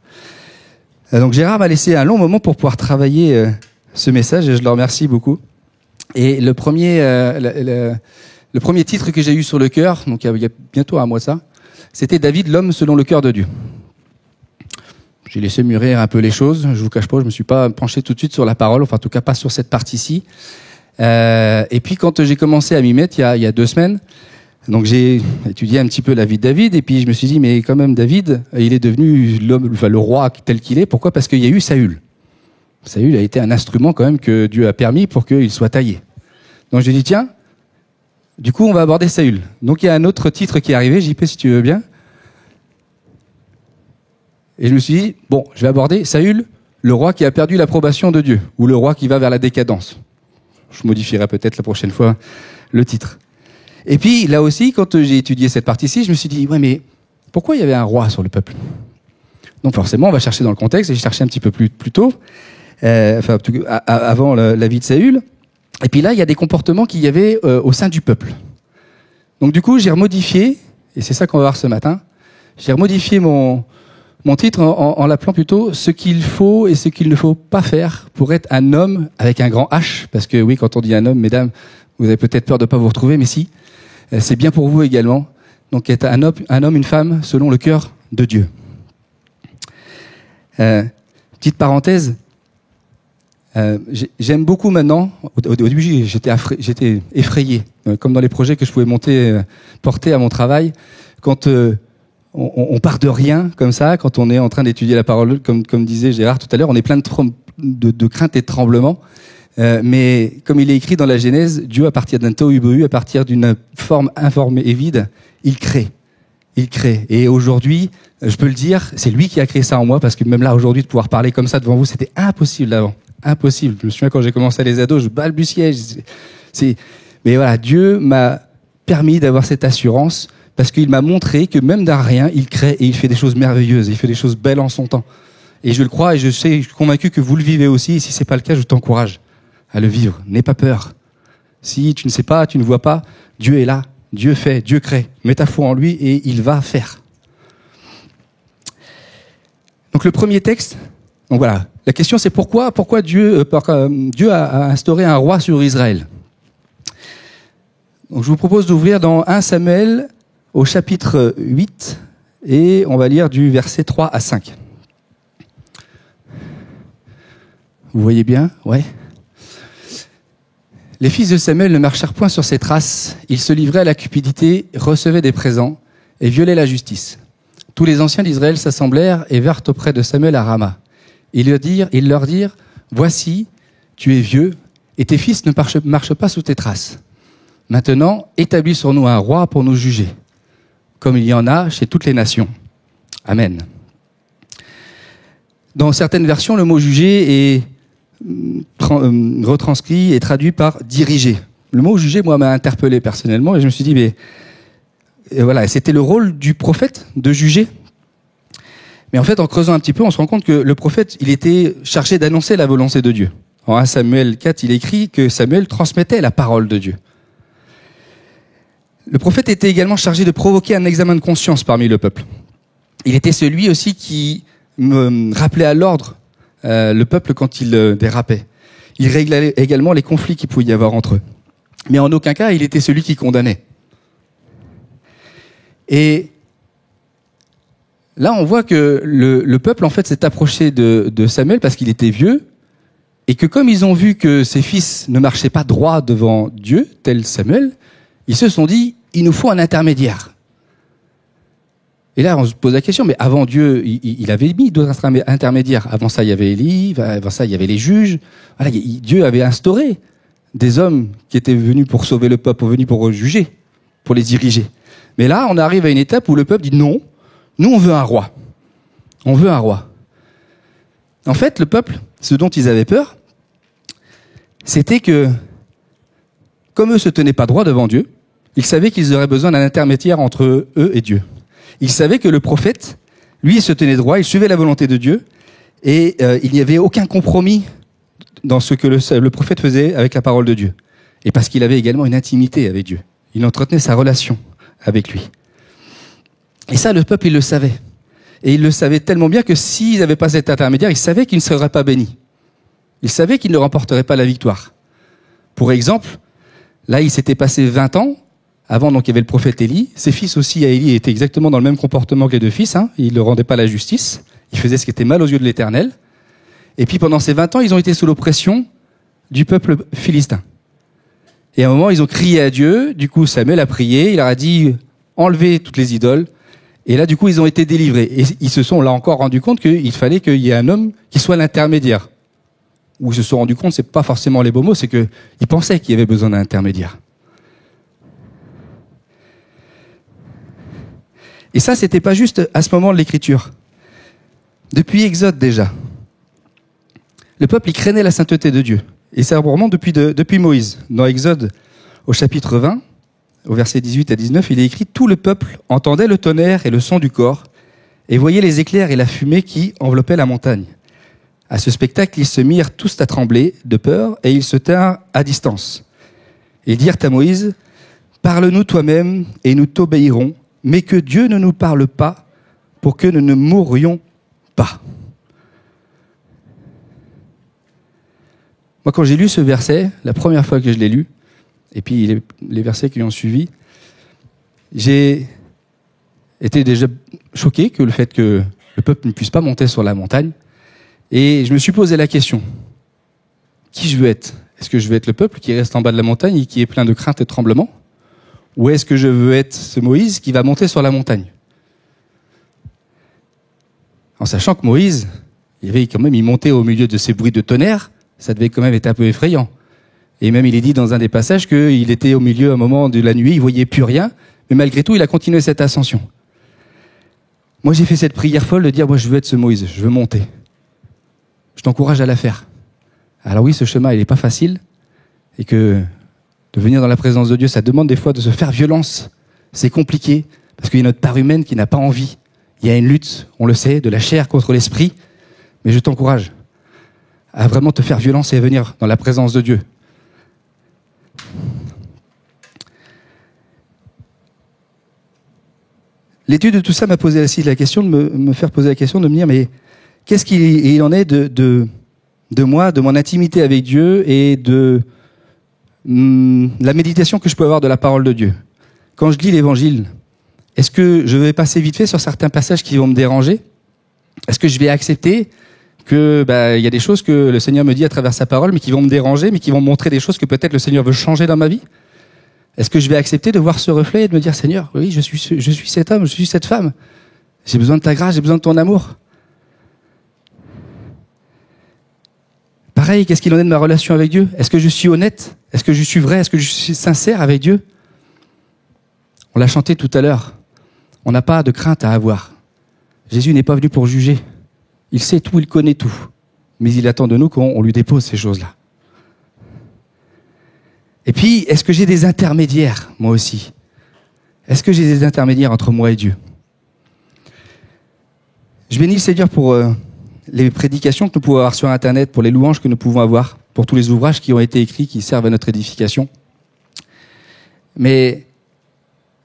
Donc Gérard m'a laissé un long moment pour pouvoir travailler ce message et je le remercie beaucoup. Et le premier titre que j'ai eu sur le cœur, donc il y a bientôt un mois de ça, c'était David, l'homme selon le cœur de Dieu. J'ai laissé mûrir un peu les choses. Je vous cache pas, je me suis pas penché tout de suite sur la parole, enfin en tout cas pas sur cette partie-ci. Et puis quand j'ai commencé à m'y mettre il y a 2 semaines, donc j'ai étudié un petit peu la vie de David et puis je me suis dit mais quand même David, il est devenu le roi tel qu'il est. Pourquoi? Parce qu'il y a eu Saül. Saül a été un instrument quand même que Dieu a permis pour qu'il soit taillé. Donc j'ai dit tiens, du coup on va aborder Saül. Donc il y a un autre titre qui est arrivé, JP si tu veux bien. Et je me suis dit bon, je vais aborder Saül, le roi qui a perdu l'approbation de Dieu ou le roi qui va vers la décadence. Je modifierai peut-être la prochaine fois le titre. Et puis là aussi, quand j'ai étudié cette partie-ci, je me suis dit ouais mais pourquoi il y avait un roi sur le peuple? Donc forcément, on va chercher dans le contexte et j'ai cherché un petit peu plus tôt, avant la vie de Saül. Et puis là, il y a des comportements qu'il y avait au sein du peuple. Donc du coup, j'ai remodifié, et c'est ça qu'on va voir ce matin. J'ai remodifié mon titre en l'appelant plutôt ce qu'il faut et ce qu'il ne faut pas faire pour être un homme avec un grand H. Parce que oui, quand on dit un homme, mesdames, vous avez peut-être peur de ne pas vous retrouver, mais si, c'est bien pour vous également. Donc être un homme, une femme, selon le cœur de Dieu. Petite parenthèse, j'aime beaucoup maintenant, au début j'étais effrayé, comme dans les projets que je pouvais porter à mon travail, quand on part de rien comme ça, quand on est en train d'étudier la parole, comme disait Gérard tout à l'heure, on est plein de crainte et de tremblements. Mais comme il est écrit dans la Genèse, Dieu, à partir d'un tohu-bohu, à partir d'une forme informée et vide, il crée. Et aujourd'hui, je peux le dire, c'est lui qui a créé ça en moi, parce que même là, aujourd'hui, de pouvoir parler comme ça devant vous, c'était impossible avant. Impossible. Je me souviens quand j'ai commencé à les ados, je balbutiais. Mais voilà, Dieu m'a permis d'avoir cette assurance, parce qu'il m'a montré que même d'un rien, il crée et il fait des choses merveilleuses, il fait des choses belles en son temps. Et je le crois et je suis convaincu que vous le vivez aussi. Et si c'est pas le cas, je t'encourage à le vivre. N'aie pas peur. Si tu ne sais pas, tu ne vois pas, Dieu est là. Dieu fait, Dieu crée. Mets ta foi en lui et il va faire. Donc le premier texte, donc voilà. La question c'est pourquoi Dieu a instauré un roi sur Israël. Donc je vous propose d'ouvrir dans 1 Samuel au chapitre 8 et on va lire du verset 3 à 5. Vous voyez bien? Ouais. Les fils de Samuel ne marchèrent point sur ses traces. Ils se livraient à la cupidité, recevaient des présents et violaient la justice. Tous les anciens d'Israël s'assemblèrent et vinrent auprès de Samuel à Rama. Ils leur dirent, voici, tu es vieux et tes fils ne marchent pas sous tes traces. Maintenant, établis sur nous un roi pour nous juger, comme il y en a chez toutes les nations. Amen. Dans certaines versions, le mot juger est retranscrit et traduit par diriger. Le mot juger, moi, m'a interpellé personnellement et je me suis dit, mais voilà, c'était le rôle du prophète de juger. Mais en fait, en creusant un petit peu, on se rend compte que le prophète, il était chargé d'annoncer la volonté de Dieu. En 1 Samuel 4, il écrit que Samuel transmettait la parole de Dieu. Le prophète était également chargé de provoquer un examen de conscience parmi le peuple. il était celui aussi qui me rappelait à l'ordre le peuple quand il dérapait. Il réglait également les conflits qu'il pouvait y avoir entre eux. Mais en aucun cas, il était celui qui condamnait. Et là, on voit que le peuple, en fait, s'est approché de Samuel parce qu'il était vieux, et que comme ils ont vu que ses fils ne marchaient pas droit devant Dieu, tel Samuel, ils se sont dit, il nous faut un intermédiaire. Et là, on se pose la question, mais avant Dieu, il avait mis d'autres intermédiaires. Avant ça, il y avait Élie, avant ça, il y avait les juges. Voilà, Dieu avait instauré des hommes qui étaient venus pour sauver le peuple, venus pour juger, pour les diriger. Mais là, on arrive à une étape où le peuple dit non, nous on veut un roi. On veut un roi. En fait, le peuple, ce dont ils avaient peur, c'était que, comme eux se tenaient pas droit devant Dieu, ils savaient qu'ils auraient besoin d'un intermédiaire entre eux et Dieu. Ils savaient que le prophète, lui, il se tenait droit, il suivait la volonté de Dieu, et il n'y avait aucun compromis dans ce que le prophète faisait avec la parole de Dieu. Et parce qu'il avait également une intimité avec Dieu. Il entretenait sa relation avec lui. Et ça, le peuple, il le savait. Et il le savait tellement bien que s'ils n'avaient pas cet intermédiaire, ils savaient qu'ils ne seraient pas bénis. Ils savaient qu'ils ne remporteraient pas la victoire. Pour exemple, là, il s'était passé 20 ans. Avant, donc, il y avait le prophète Élie. Ses fils aussi, à Élie, étaient exactement dans le même comportement que les deux fils. Ils ne rendaient pas la justice. Ils faisaient ce qui était mal aux yeux de l'Éternel. Et puis, pendant ces 20 ans, ils ont été sous l'oppression du peuple philistin. Et à un moment, ils ont crié à Dieu. Du coup, Samuel a prié. Il leur a dit, enlevez toutes les idoles. Et là, du coup, ils ont été délivrés. Et ils se sont là encore rendus compte qu'il fallait qu'il y ait un homme qui soit l'intermédiaire. Où ils se sont rendus compte, c'est pas forcément les beaux mots, c'est qu'ils pensaient qu'il y avait besoin d'un intermédiaire. Et ça, c'était pas juste à ce moment de l'écriture. Depuis Exode déjà, le peuple, il craignait la sainteté de Dieu. Et ça vraiment depuis Moïse. Dans Exode, au chapitre 20, au verset 18 à 19, il est écrit « Tout le peuple entendait le tonnerre et le son du corps, et voyait les éclairs et la fumée qui enveloppaient la montagne. À ce spectacle, ils se mirent tous à trembler de peur, et ils se tinrent à distance. Ils dirent à Moïse « Parle-nous toi-même, et nous t'obéirons, mais que Dieu ne nous parle pas, pour que nous ne mourions pas. » Moi, quand j'ai lu ce verset, la première fois que je l'ai lu, et puis les versets qui ont suivi, j'ai été déjà choqué que le fait que le peuple ne puisse pas monter sur la montagne. Et je me suis posé la question, qui je veux être ? Est-ce que je veux être le peuple qui reste en bas de la montagne et qui est plein de crainte et de tremblement ? Ou est-ce que je veux être ce Moïse qui va monter sur la montagne ? En sachant que Moïse, il montait au milieu de ces bruits de tonnerre, ça devait quand même être un peu effrayant. Et même il est dit dans un des passages qu'il était au milieu à un moment de la nuit, il voyait plus rien, mais malgré tout il a continué cette ascension. Moi j'ai fait cette prière folle de dire, moi je veux être ce Moïse, je veux monter. Je t'encourage à la faire. Alors oui, ce chemin il n'est pas facile, et que de venir dans la présence de Dieu, ça demande des fois de se faire violence. C'est compliqué, parce qu'il y a notre part humaine qui n'a pas envie. Il y a une lutte, on le sait, de la chair contre l'esprit, mais je t'encourage à vraiment te faire violence et à venir dans la présence de Dieu. L'étude de tout ça m'a posé aussi la question, de me faire poser la question, de me dire, mais qu'est-ce qu'il en est de moi, de mon intimité avec Dieu et de la méditation que je peux avoir de la parole de Dieu. Quand je lis l'évangile, est-ce que je vais passer vite fait sur certains passages qui vont me déranger ? Est-ce que je vais accepter que y a des choses que le Seigneur me dit à travers sa parole, mais qui vont me déranger, mais qui vont me montrer des choses que peut-être le Seigneur veut changer dans ma vie ? Est-ce que je vais accepter de voir ce reflet et de me dire, Seigneur, oui, je suis cet homme, je suis cette femme. J'ai besoin de ta grâce, j'ai besoin de ton amour. Pareil, qu'est-ce qu'il en est de ma relation avec Dieu ? Est-ce que je suis honnête ? Est-ce que je suis vrai ? Est-ce que je suis sincère avec Dieu ? On l'a chanté tout à l'heure. On n'a pas de crainte à avoir. Jésus n'est pas venu pour juger. Il sait tout, il connaît tout. Mais il attend de nous qu'on lui dépose ces choses-là. Et puis, est-ce que j'ai des intermédiaires, moi aussi ? Est-ce que j'ai des intermédiaires entre moi et Dieu ? Je bénis le Seigneur pour les prédications que nous pouvons avoir sur Internet, pour les louanges que nous pouvons avoir, pour tous les ouvrages qui ont été écrits, qui servent à notre édification. Mais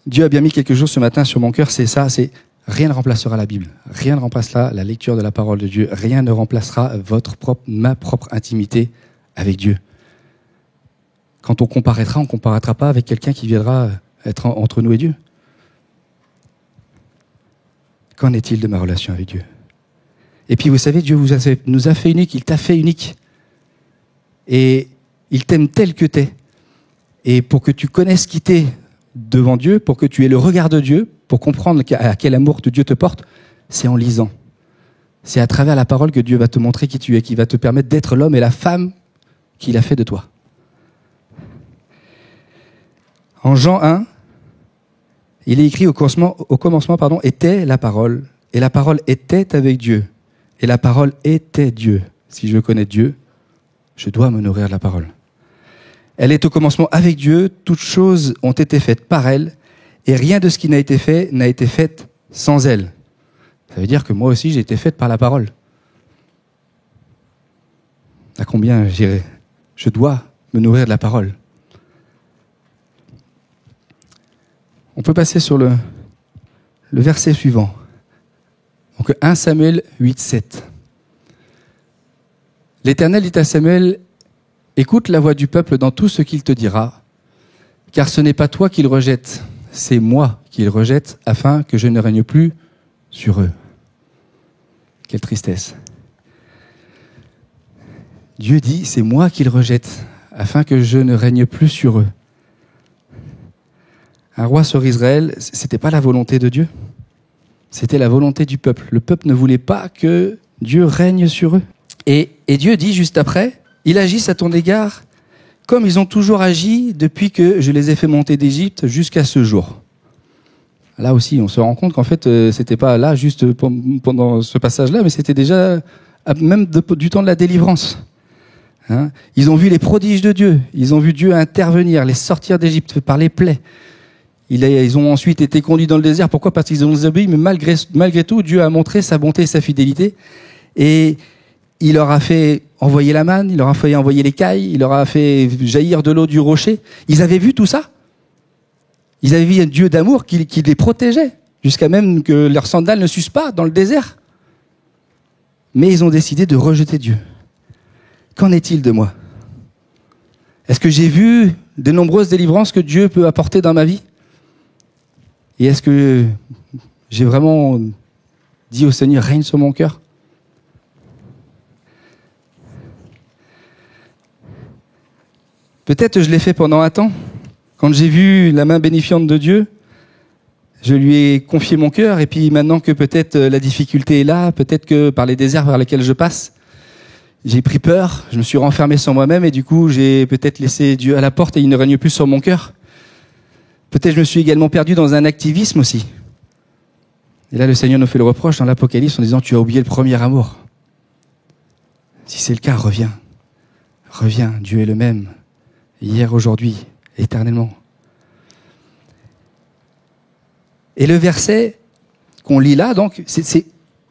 Dieu a bien mis quelque chose ce matin sur mon cœur, c'est ça, c'est Rien ne remplacera la Bible. Rien ne remplacera la lecture de la parole de Dieu. Rien ne remplacera ma propre intimité avec Dieu. Quand on comparaîtra pas avec quelqu'un qui viendra être entre nous et Dieu. Qu'en est-il de ma relation avec Dieu? Et puis vous savez, Dieu nous a fait unique, il t'a fait unique. Et il t'aime tel que t'es. Et pour que tu connaisses qui t'es devant Dieu, pour que tu aies le regard de Dieu, pour comprendre à quel amour Dieu te porte, c'est en lisant. C'est à travers la parole que Dieu va te montrer qui tu es, qui va te permettre d'être l'homme et la femme qu'il a fait de toi. En Jean 1, il est écrit au commencement, était la parole, et la parole était avec Dieu, et la parole était Dieu. Si je veux connaître Dieu, je dois me nourrir de la parole. Elle est au commencement avec Dieu, toutes choses ont été faites par elle, et rien de ce qui n'a été fait sans elle. Ça veut dire que moi aussi j'ai été faite par la parole. À combien j'irai? Je dois me nourrir de la parole. On peut passer sur le verset suivant. Donc 1 Samuel 8, 7. L'Éternel dit à Samuel, écoute la voix du peuple dans tout ce qu'il te dira, car ce n'est pas toi qu'il rejette, c'est moi qu'il rejette, afin que je ne règne plus sur eux. Quelle tristesse. Dieu dit, c'est moi qu'il rejette, afin que je ne règne plus sur eux. Un roi sur Israël, c'était pas la volonté de Dieu, c'était la volonté du peuple. Le peuple ne voulait pas que Dieu règne sur eux. Et Dieu dit juste après, ils agissent à ton égard comme ils ont toujours agi depuis que je les ai fait monter d'Égypte jusqu'à ce jour. Là aussi, on se rend compte qu'en fait, c'était pas là juste pendant ce passage-là, mais c'était déjà même du temps de la délivrance. Hein? Ils ont vu les prodiges de Dieu, ils ont vu Dieu intervenir, les sortir d'Égypte par les plaies. Ils ont ensuite été conduits dans le désert. Pourquoi? Parce qu'ils ont désobéi, mais malgré tout, Dieu a montré sa bonté et sa fidélité. Et il leur a fait envoyer la manne, il leur a fait envoyer l'écaille, il leur a fait jaillir de l'eau du rocher. Ils avaient vu tout ça. Ils avaient vu un Dieu d'amour qui les protégeait, jusqu'à même que leurs sandales ne s'usent pas dans le désert. Mais ils ont décidé de rejeter Dieu. Qu'en est-il de moi? Est-ce que j'ai vu de nombreuses délivrances que Dieu peut apporter dans ma vie? Et est-ce que j'ai vraiment dit au Seigneur, règne sur mon cœur? Peut-être je l'ai fait pendant un temps. Quand j'ai vu la main bénéfiante de Dieu, je lui ai confié mon cœur. Et puis maintenant que peut-être la difficulté est là, peut-être que par les déserts par lesquels je passe, j'ai pris peur, je me suis renfermé sur moi-même et du coup j'ai peut-être laissé Dieu à la porte et il ne règne plus sur mon cœur. Peut-être je me suis également perdu dans un activisme aussi. Et là le Seigneur nous fait le reproche dans l'Apocalypse en disant, tu as oublié le premier amour. Si c'est le cas, reviens. Reviens, Dieu est le même. Hier, aujourd'hui, éternellement. Et le verset qu'on lit là, donc,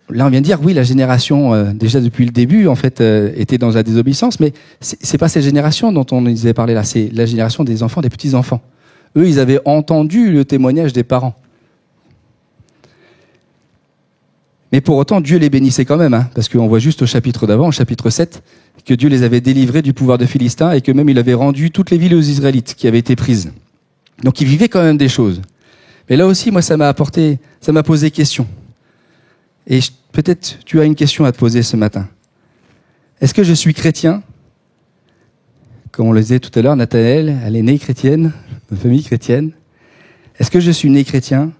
là on vient de dire, oui, la génération, déjà depuis le début, en fait, était dans la désobéissance, mais c'est pas cette génération dont on nous avait parlé là, c'est la génération des enfants, des petits-enfants. Eux, ils avaient entendu le témoignage des parents. Mais pour autant, Dieu les bénissait quand même, hein, parce qu'on voit juste au chapitre d'avant, au chapitre 7, que Dieu les avait délivrés du pouvoir des Philistins et que même il avait rendu toutes les villes aux Israélites qui avaient été prises. Donc ils vivaient quand même des choses. Mais là aussi, moi, ça m'a posé question. Et peut-être tu as une question à te poser ce matin. Est-ce que je suis chrétien? Comme on le disait tout à l'heure, Nathanaël, elle est née chrétienne, ma famille chrétienne. Est-ce que je suis né chrétien?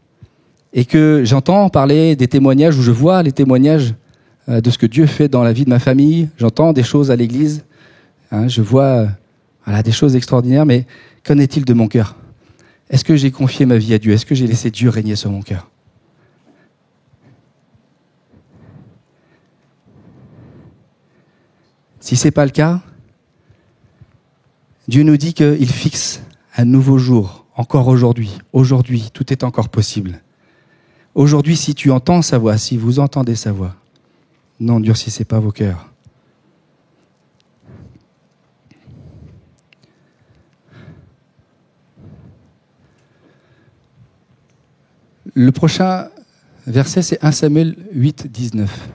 Et que j'entends parler des témoignages, où je vois les témoignages de ce que Dieu fait dans la vie de ma famille. J'entends des choses à l'église. Hein, je vois des choses extraordinaires, mais qu'en est-il de mon cœur? Est-ce que j'ai confié ma vie à Dieu? Est-ce que j'ai laissé Dieu régner sur mon cœur? Si ce n'est pas le cas, Dieu nous dit qu'il fixe un nouveau jour, encore aujourd'hui. Aujourd'hui, tout est encore possible. Aujourd'hui, si tu entends sa voix, si vous entendez sa voix, n'endurcissez pas vos cœurs. Le prochain verset, c'est 1 Samuel 8, 19.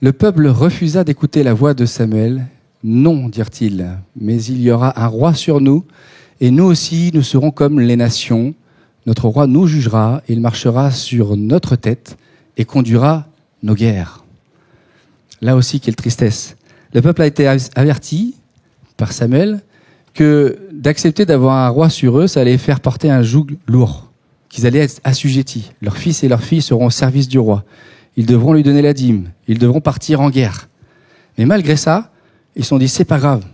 Le peuple refusa d'écouter la voix de Samuel. Non, dirent-ils, mais il y aura un roi sur nous, et nous aussi, nous serons comme les nations. Notre roi nous jugera, et il marchera sur notre tête et conduira nos guerres. Là aussi, quelle tristesse. Le peuple a été averti par Samuel que d'accepter d'avoir un roi sur eux, ça allait faire porter un joug lourd, qu'ils allaient être assujettis. Leurs fils et leurs filles seront au service du roi. Ils devront lui donner la dîme. Ils devront partir en guerre. Mais malgré ça, ils se sont dit, c'est pas grave.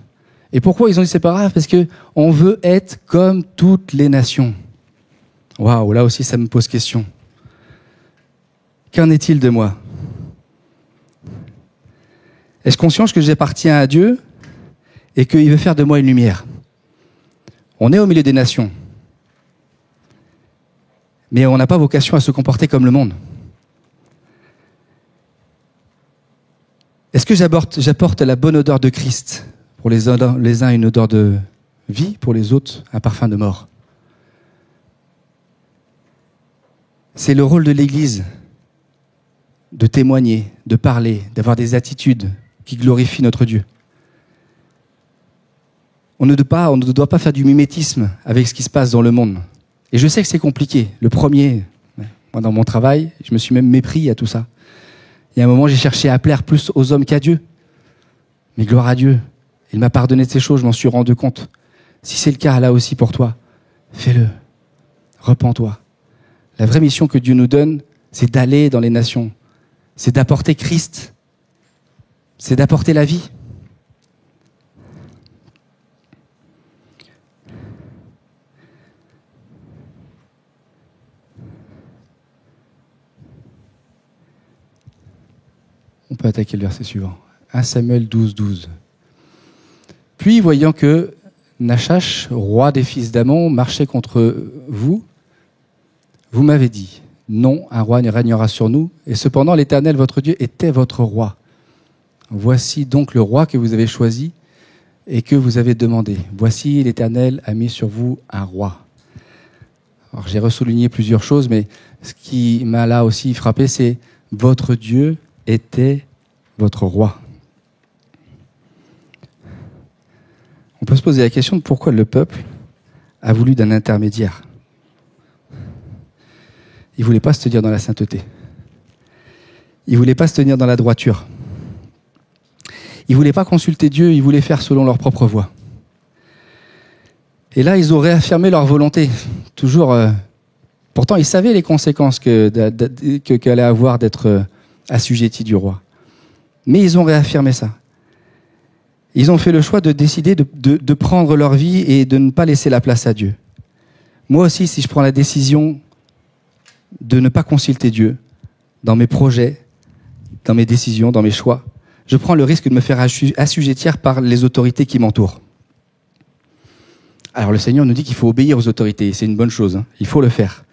Et pourquoi ils ont dit c'est pas grave? Parce que on veut être comme toutes les nations. Waouh, là aussi ça me pose question. Qu'en est-il de moi? Est-ce conscient que j'appartiens à Dieu et qu'il veut faire de moi une lumière? On est au milieu des nations. Mais on n'a pas vocation à se comporter comme le monde. Est-ce que j'apporte la bonne odeur de Christ? Pour les uns, une odeur de vie, pour les autres, un parfum de mort. C'est le rôle de l'Église de témoigner, de parler, d'avoir des attitudes qui glorifient notre Dieu. On ne doit pas faire du mimétisme avec ce qui se passe dans le monde. Et je sais que c'est compliqué. Le premier, moi dans mon travail, je me suis même mépris à tout ça. Il y a un moment, j'ai cherché à plaire plus aux hommes qu'à Dieu. Mais gloire à Dieu, il m'a pardonné de ces choses, je m'en suis rendu compte. Si c'est le cas là aussi pour toi, fais-le. Repens-toi. La vraie mission que Dieu nous donne, c'est d'aller dans les nations. C'est d'apporter Christ. C'est d'apporter la vie. On peut attaquer le verset suivant. 1 Samuel 12, 12. Puis, voyant que Nachash, roi des fils d'Ammon, marchait contre vous, vous m'avez dit, non, un roi ne régnera sur nous, et cependant l'Éternel, votre Dieu, était votre roi. Voici donc le roi que vous avez choisi et que vous avez demandé. Voici, l'Éternel a mis sur vous un roi. Alors, j'ai ressouligné plusieurs choses, mais ce qui m'a là aussi frappé, c'est votre Dieu était votre roi. On peut se poser la question de pourquoi le peuple a voulu d'un intermédiaire. Il ne voulait pas se tenir dans la sainteté. Il ne voulait pas se tenir dans la droiture. Ils ne voulaient pas consulter Dieu, ils voulaient faire selon leur propre voie. Et là, ils ont réaffirmé leur volonté. Toujours. Pourtant, ils savaient les conséquences qu'allait avoir d'être assujettis du roi. Mais ils ont réaffirmé ça. Ils ont fait le choix de décider de prendre leur vie et de ne pas laisser la place à Dieu. Moi aussi, si je prends la décision de ne pas consulter Dieu dans mes projets, dans mes décisions, dans mes choix, je prends le risque de me faire assujettir par les autorités qui m'entourent. Alors le Seigneur nous dit qu'il faut obéir aux autorités, c'est une bonne chose, hein. Il faut le faire.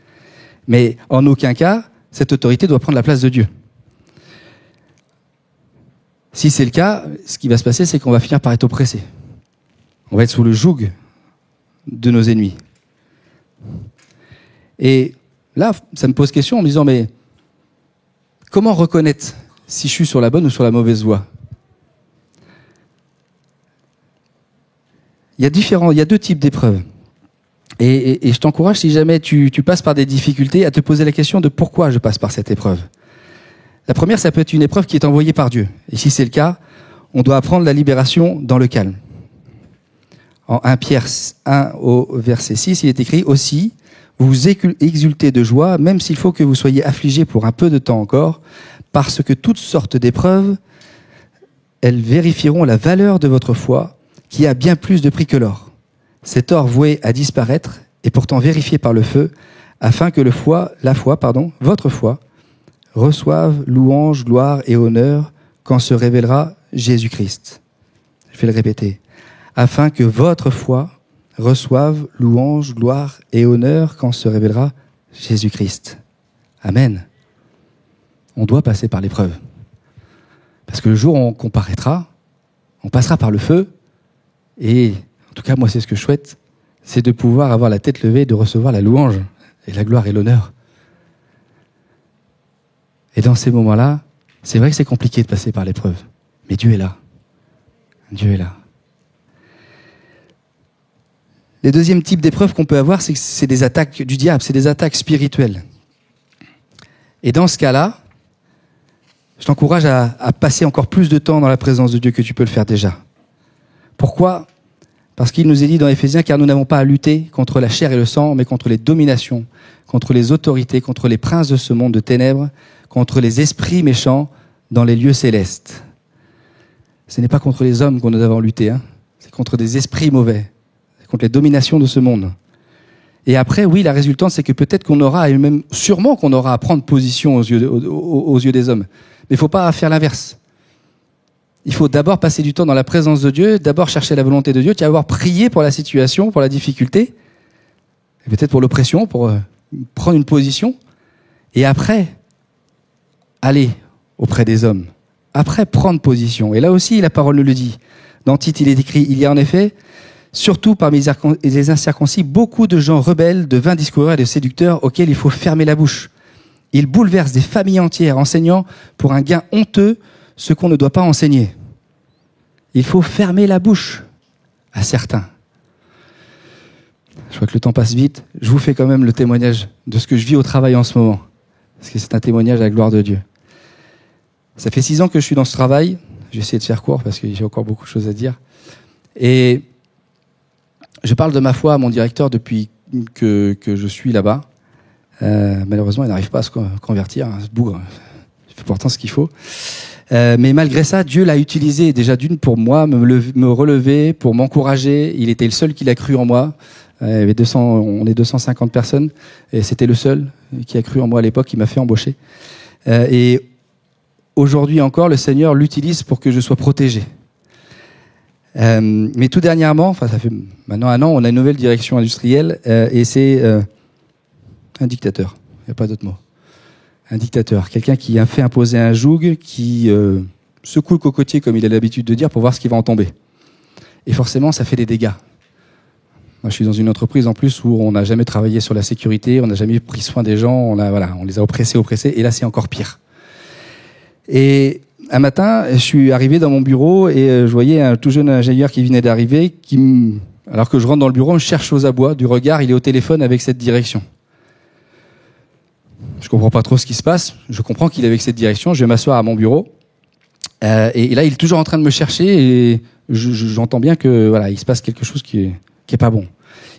Mais en aucun cas, cette autorité doit prendre la place de Dieu. Si c'est le cas, ce qui va se passer, c'est qu'on va finir par être oppressé. On va être sous le joug de nos ennemis. Et là, ça me pose question en me disant, mais comment reconnaître si je suis sur la bonne ou sur la mauvaise voie? Il y a deux types d'épreuves. Et je t'encourage, si jamais tu passes par des difficultés, à te poser la question de pourquoi je passe par cette épreuve. La première, ça peut être une épreuve qui est envoyée par Dieu. Et si c'est le cas, on doit apprendre la libération dans le calme. En 1 Pierre 1 au verset 6, il est écrit « Aussi, vous vous exultez de joie, même s'il faut que vous soyez affligés pour un peu de temps encore, parce que toutes sortes d'épreuves, elles vérifieront la valeur de votre foi, qui a bien plus de prix que l'or. Cet or voué à disparaître est pourtant vérifié par le feu, afin que votre foi, reçoive louange, gloire et honneur quand se révélera Jésus-Christ. Je vais le répéter. Afin que votre foi reçoive louange, gloire et honneur quand se révélera Jésus-Christ. Amen. On doit passer par l'épreuve. Parce que le jour où on comparaîtra, on passera par le feu. Et en tout cas, moi, c'est ce que je souhaite, c'est de pouvoir avoir la tête levée et de recevoir la louange et la gloire et l'honneur. Et dans ces moments-là, c'est vrai que c'est compliqué de passer par l'épreuve. Mais Dieu est là. Dieu est là. Le deuxième type d'épreuve qu'on peut avoir, c'est que c'est des attaques du diable, c'est des attaques spirituelles. Et dans ce cas-là, je t'encourage à passer encore plus de temps dans la présence de Dieu que tu peux le faire déjà. Pourquoi ? Parce qu'il nous est dit dans Éphésiens, car nous n'avons pas à lutter contre la chair et le sang, mais contre les dominations, contre les autorités, contre les princes de ce monde de ténèbres, contre les esprits méchants dans les lieux célestes. Ce n'est pas contre les hommes qu'on nous avons lutté, c'est contre des esprits mauvais, c'est contre les dominations de ce monde. Et après, oui, la résultante, c'est que peut-être qu'on aura, et même sûrement qu'on aura à prendre position aux yeux des hommes. Mais il ne faut pas faire l'inverse. Il faut d'abord passer du temps dans la présence de Dieu, d'abord chercher la volonté de Dieu, d'abord prier pour la situation, pour la difficulté, et peut-être pour l'oppression, pour prendre une position, et après, aller auprès des hommes. Après, prendre position. Et là aussi, la parole nous le dit. Dans Tite, il est écrit, il y a en effet, surtout parmi les incirconcis, beaucoup de gens rebelles, de vains discoureurs et de séducteurs auxquels il faut fermer la bouche. Ils bouleversent des familles entières, enseignant pour un gain honteux ce qu'on ne doit pas enseigner. Il faut fermer la bouche à certains. Je vois que le temps passe vite. Je vous fais quand même le témoignage de ce que je vis au travail en ce moment. Parce que c'est un témoignage à la gloire de Dieu. Ça fait 6 ans que je suis dans ce travail. J'ai essayé de faire court parce que j'ai encore beaucoup de choses à dire. Et je parle de ma foi à mon directeur depuis que je suis là-bas. Malheureusement, il n'arrive pas à se convertir, ce bougre. Il fait pourtant ce qu'il faut. Mais malgré ça, Dieu l'a utilisé déjà d'une pour moi, me relever, pour m'encourager. Il était le seul qui l'a cru en moi. Il y avait on est 250 personnes et c'était le seul qui a cru en moi à l'époque, qui m'a fait embaucher. Et aujourd'hui encore, le Seigneur l'utilise pour que je sois protégé. Mais tout dernièrement, ça fait maintenant 1 an, on a une nouvelle direction industrielle et c'est un dictateur. Il n'y a pas d'autre mot. Un dictateur, quelqu'un qui a fait imposer un joug, qui secoue le cocotier, comme il a l'habitude de dire, pour voir ce qui va en tomber. Et forcément, ça fait des dégâts. Moi, je suis dans une entreprise en plus où on n'a jamais travaillé sur la sécurité, on n'a jamais pris soin des gens, on les a oppressés, et là, c'est encore pire. Et un matin, je suis arrivé dans mon bureau et je voyais un tout jeune ingénieur qui venait d'arriver, alors que je rentre dans le bureau, me cherche aux abois, du regard, il est au téléphone avec cette direction. Je comprends pas trop ce qui se passe. Je comprends qu'il est avec cette direction. Je vais m'asseoir à mon bureau. Et là, il est toujours en train de me chercher et j'entends bien que voilà, il se passe quelque chose qui est pas bon.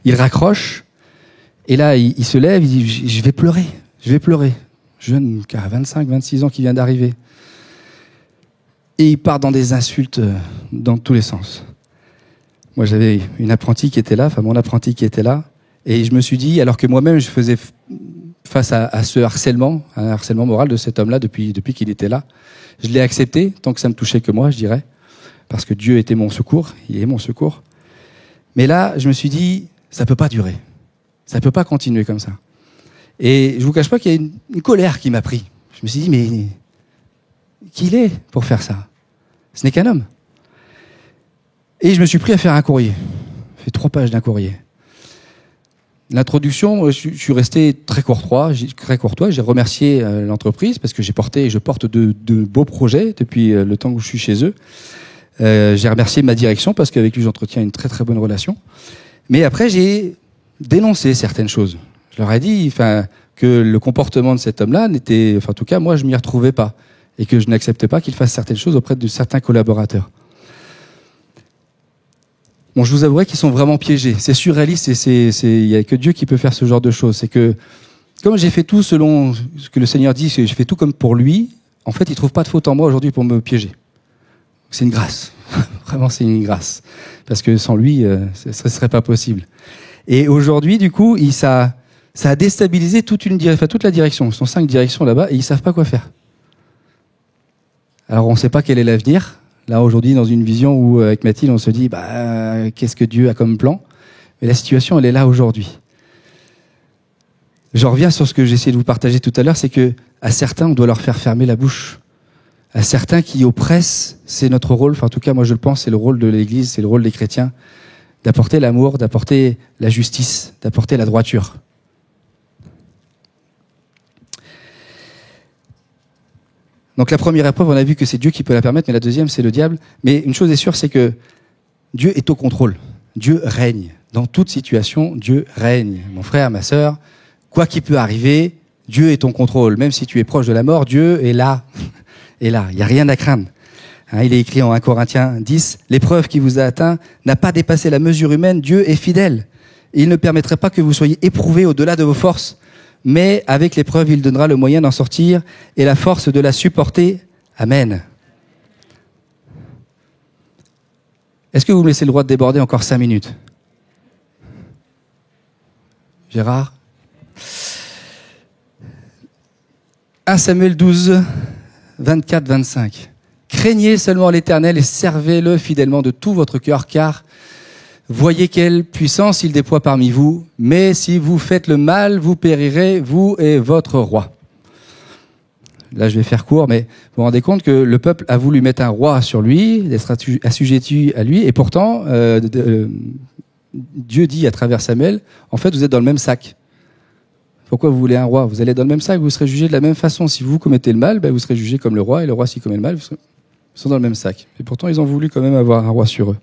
Il raccroche et là, il se lève. Il dit je vais pleurer. Je vais pleurer. Jeune qui a 25, 26 ans qui vient d'arriver. Et il part dans des insultes dans tous les sens. Moi, j'avais une apprentie qui était là, mon apprenti qui était là, et je me suis dit, alors que moi-même je faisais face à ce harcèlement, un harcèlement moral de cet homme-là depuis qu'il était là. Je l'ai accepté, tant que ça me touchait que moi, je dirais, parce que Dieu était mon secours, il est mon secours. Mais là, je me suis dit, ça peut pas durer, ça peut pas continuer comme ça. Et je vous cache pas qu'il y a une colère qui m'a pris. Je me suis dit, mais qui il est pour faire ça ? Ce n'est qu'un homme. Et je me suis pris à faire un courrier. J'ai fait 3 pages d'un courrier. L'introduction, je suis resté très courtois. J'ai remercié l'entreprise parce que je porte de beaux projets depuis le temps que je suis chez eux. J'ai remercié ma direction parce qu'avec lui j'entretiens une très très bonne relation. Mais après j'ai dénoncé certaines choses. Je leur ai dit, que le comportement de cet homme-là en tout cas moi je m'y retrouvais pas et que je n'acceptais pas qu'il fasse certaines choses auprès de certains collaborateurs. Bon, je vous avouerai qu'ils sont vraiment piégés. C'est surréaliste et il y a que Dieu qui peut faire ce genre de choses. C'est que, comme j'ai fait tout selon ce que le Seigneur dit, je fais tout comme pour lui, en fait, il trouve pas de faute en moi aujourd'hui pour me piéger. C'est une grâce. Vraiment, c'est une grâce. Parce que sans lui, ce serait pas possible. Et aujourd'hui, du coup, ça a déstabilisé toute la direction. Ils sont 5 directions là-bas et ils savent pas quoi faire. Alors, on sait pas quel est l'avenir. Là, aujourd'hui, dans une vision où, avec Mathilde, on se dit, qu'est-ce que Dieu a comme plan ? Mais la situation, elle est là aujourd'hui. Je reviens sur ce que j'ai essayé de vous partager tout à l'heure, c'est que à certains, on doit leur faire fermer la bouche. À certains qui oppressent, c'est notre rôle, en tout cas, moi je le pense, c'est le rôle de l'Église, c'est le rôle des chrétiens, d'apporter l'amour, d'apporter la justice, d'apporter la droiture. Donc la première épreuve, on a vu que c'est Dieu qui peut la permettre, mais la deuxième, c'est le diable. Mais une chose est sûre, c'est que Dieu est au contrôle. Dieu règne. Dans toute situation, Dieu règne. Mon frère, ma sœur, quoi qu'il peut arriver, Dieu est au contrôle. Même si tu es proche de la mort, Dieu est là. Est là. Il n'y a rien à craindre. Il est écrit en 1 Corinthiens 10, « L'épreuve qui vous a atteint n'a pas dépassé la mesure humaine. Dieu est fidèle. Il ne permettrait pas que vous soyez éprouvés au-delà de vos forces. Mais avec l'épreuve, il donnera le moyen d'en sortir et la force de la supporter. Amen. » Est-ce que vous me laissez le droit de déborder encore 5 minutes? Gérard? 1 Samuel 12, 24-25. Craignez seulement l'Éternel et servez-le fidèlement de tout votre cœur, car voyez quelle puissance il déploie parmi vous. Mais si vous faites le mal, vous périrez, vous et votre roi. Là, je vais faire court, mais vous vous rendez compte que le peuple a voulu mettre un roi sur lui, d'être assujetti à lui, et pourtant, Dieu dit à travers Samuel, en fait, vous êtes dans le même sac. Pourquoi vous voulez un roi? Vous allez dans le même sac, vous serez jugé de la même façon. Si vous commettez le mal, vous serez jugé comme le roi, et le roi, s'il commet le mal, ils sont dans le même sac. Et pourtant, ils ont voulu quand même avoir un roi sur eux.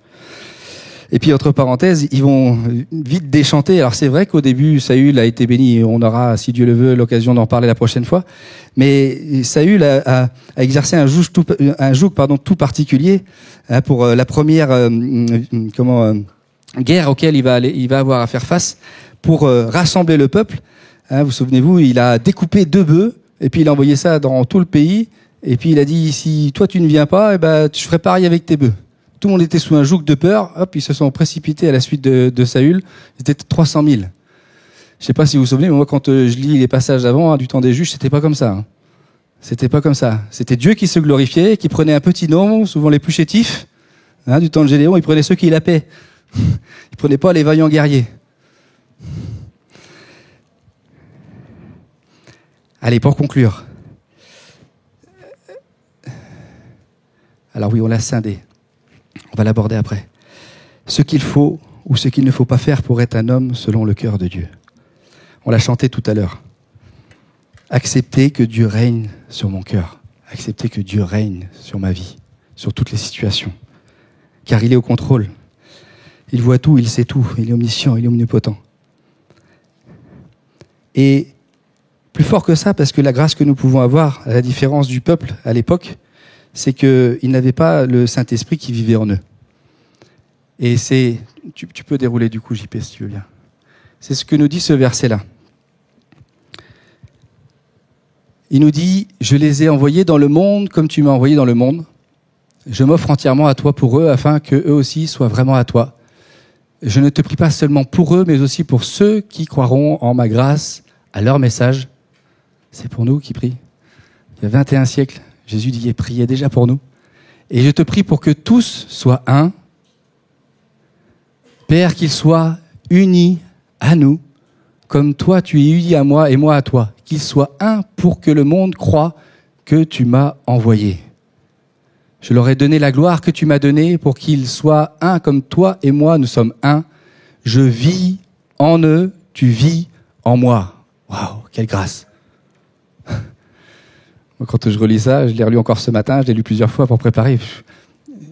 Et puis, entre parenthèses, ils vont vite déchanter. Alors, c'est vrai qu'au début, Saül a été béni. On aura, si Dieu le veut, l'occasion d'en parler la prochaine fois. Mais Saül a exercé un joug tout particulier pour la première guerre auquel il va avoir à faire face pour rassembler le peuple. Vous souvenez-vous, il a découpé 2 bœufs et puis il a envoyé ça dans tout le pays. Et puis il a dit, si toi tu ne viens pas, je ferai pareil avec tes bœufs. Tout le monde était sous un joug de peur. Hop, ils se sont précipités à la suite de Saül. C'était 300 000. Je sais pas si vous vous souvenez, mais moi quand je lis les passages d'avant, du temps des juges, c'était pas comme ça. C'était pas comme ça. C'était Dieu qui se glorifiait, qui prenait un petit nombre, souvent les plus chétifs. Du temps de Gédéon, il prenait ceux qui la paient. Il prenait pas les vaillants guerriers. Allez, pour conclure. Alors oui, on l'a scindé. On va l'aborder après. Ce qu'il faut ou ce qu'il ne faut pas faire pour être un homme selon le cœur de Dieu. On l'a chanté tout à l'heure. Accepter que Dieu règne sur mon cœur. Accepter que Dieu règne sur ma vie, sur toutes les situations. Car il est au contrôle. Il voit tout, il sait tout. Il est omniscient, il est omnipotent. Et plus fort que ça, parce que la grâce que nous pouvons avoir, à la différence du peuple à l'époque, c'est qu'ils n'avaient pas le Saint-Esprit qui vivait en eux. Et c'est... Tu peux dérouler du coup, JP, si tu veux bien. C'est ce que nous dit ce verset-là. Il nous dit, « Je les ai envoyés dans le monde comme tu m'as envoyé dans le monde. Je m'offre entièrement à toi pour eux, afin qu'eux aussi soient vraiment à toi. Je ne te prie pas seulement pour eux, mais aussi pour ceux qui croiront en ma grâce, à leur message. » C'est pour nous qui prie. Il y a 21 siècles, Jésus priait déjà pour nous. « Et je te prie pour que tous soient un. Père, qu'ils soient unis à nous, comme toi tu es uni à moi et moi à toi. Qu'ils soient un pour que le monde croie que tu m'as envoyé. Je leur ai donné la gloire que tu m'as donnée pour qu'ils soient un comme toi et moi, nous sommes un. Je vis en eux, tu vis en moi. » Waouh, quelle grâce! Quand je relis ça, je l'ai relu encore ce matin, je l'ai lu plusieurs fois pour préparer.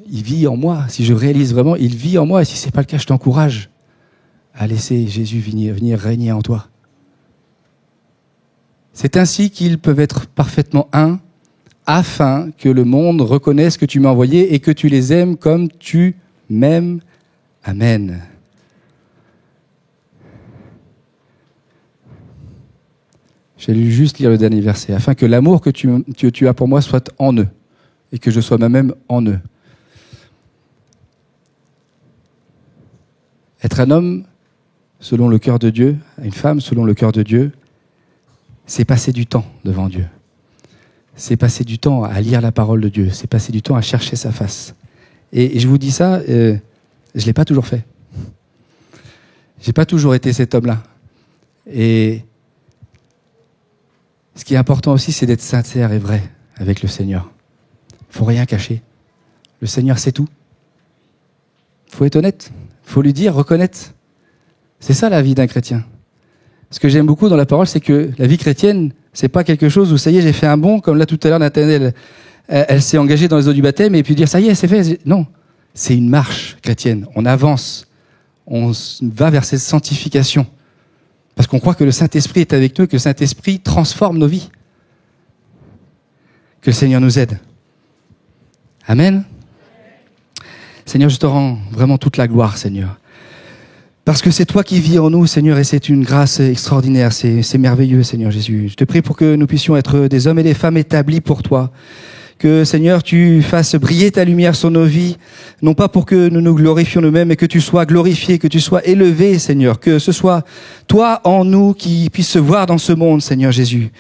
Il vit en moi. Si je réalise vraiment, il vit en moi. Et si c'est pas le cas, je t'encourage à laisser Jésus venir régner en toi. C'est ainsi qu'ils peuvent être parfaitement un, afin que le monde reconnaisse que tu m'as envoyé et que tu les aimes comme tu m'aimes. Amen. Je vais juste lire le dernier verset. Afin que l'amour que tu as pour moi soit en eux et que je sois moi-même en eux. Être un homme selon le cœur de Dieu, une femme selon le cœur de Dieu, c'est passer du temps devant Dieu. C'est passer du temps à lire la parole de Dieu. C'est passer du temps à chercher sa face. Et je vous dis ça, je ne l'ai pas toujours fait. J'ai pas toujours été cet homme-là. Et ce qui est important aussi, c'est d'être sincère et vrai avec le Seigneur. Il ne faut rien cacher. Le Seigneur sait tout. Il faut être honnête. Il faut lui dire, reconnaître. C'est ça la vie d'un chrétien. Ce que j'aime beaucoup dans la parole, c'est que la vie chrétienne C'est pas quelque chose où ça y est, j'ai fait un bond, comme là tout à l'heure Nathanaël, elle s'est engagée dans les eaux du baptême et puis dire ça y est, c'est fait. Non, c'est une marche chrétienne. On avance, on va vers cette sanctification parce qu'on croit que le Saint-Esprit est avec nous, que le Saint-Esprit transforme nos vies. Que le Seigneur nous aide. Amen. Seigneur, je te rends vraiment toute la gloire, Seigneur. Parce que c'est toi qui vis en nous, Seigneur, et c'est une grâce extraordinaire. C'est merveilleux, Seigneur Jésus. Je te prie pour que nous puissions être des hommes et des femmes établis pour toi. Que, Seigneur, tu fasses briller ta lumière sur nos vies, non pas pour que nous nous glorifions nous-mêmes, mais que tu sois glorifié, que tu sois élevé, Seigneur. Que ce soit toi en nous qui puisse se voir dans ce monde, Seigneur Jésus.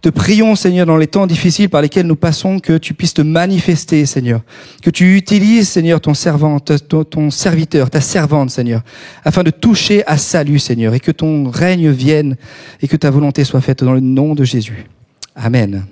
Te prions, Seigneur, dans les temps difficiles par lesquels nous passons, que tu puisses te manifester, Seigneur. Que tu utilises, Seigneur, ton serviteur, ta servante, Seigneur, afin de toucher à salut, Seigneur, et que ton règne vienne et que ta volonté soit faite dans le nom de Jésus. Amen.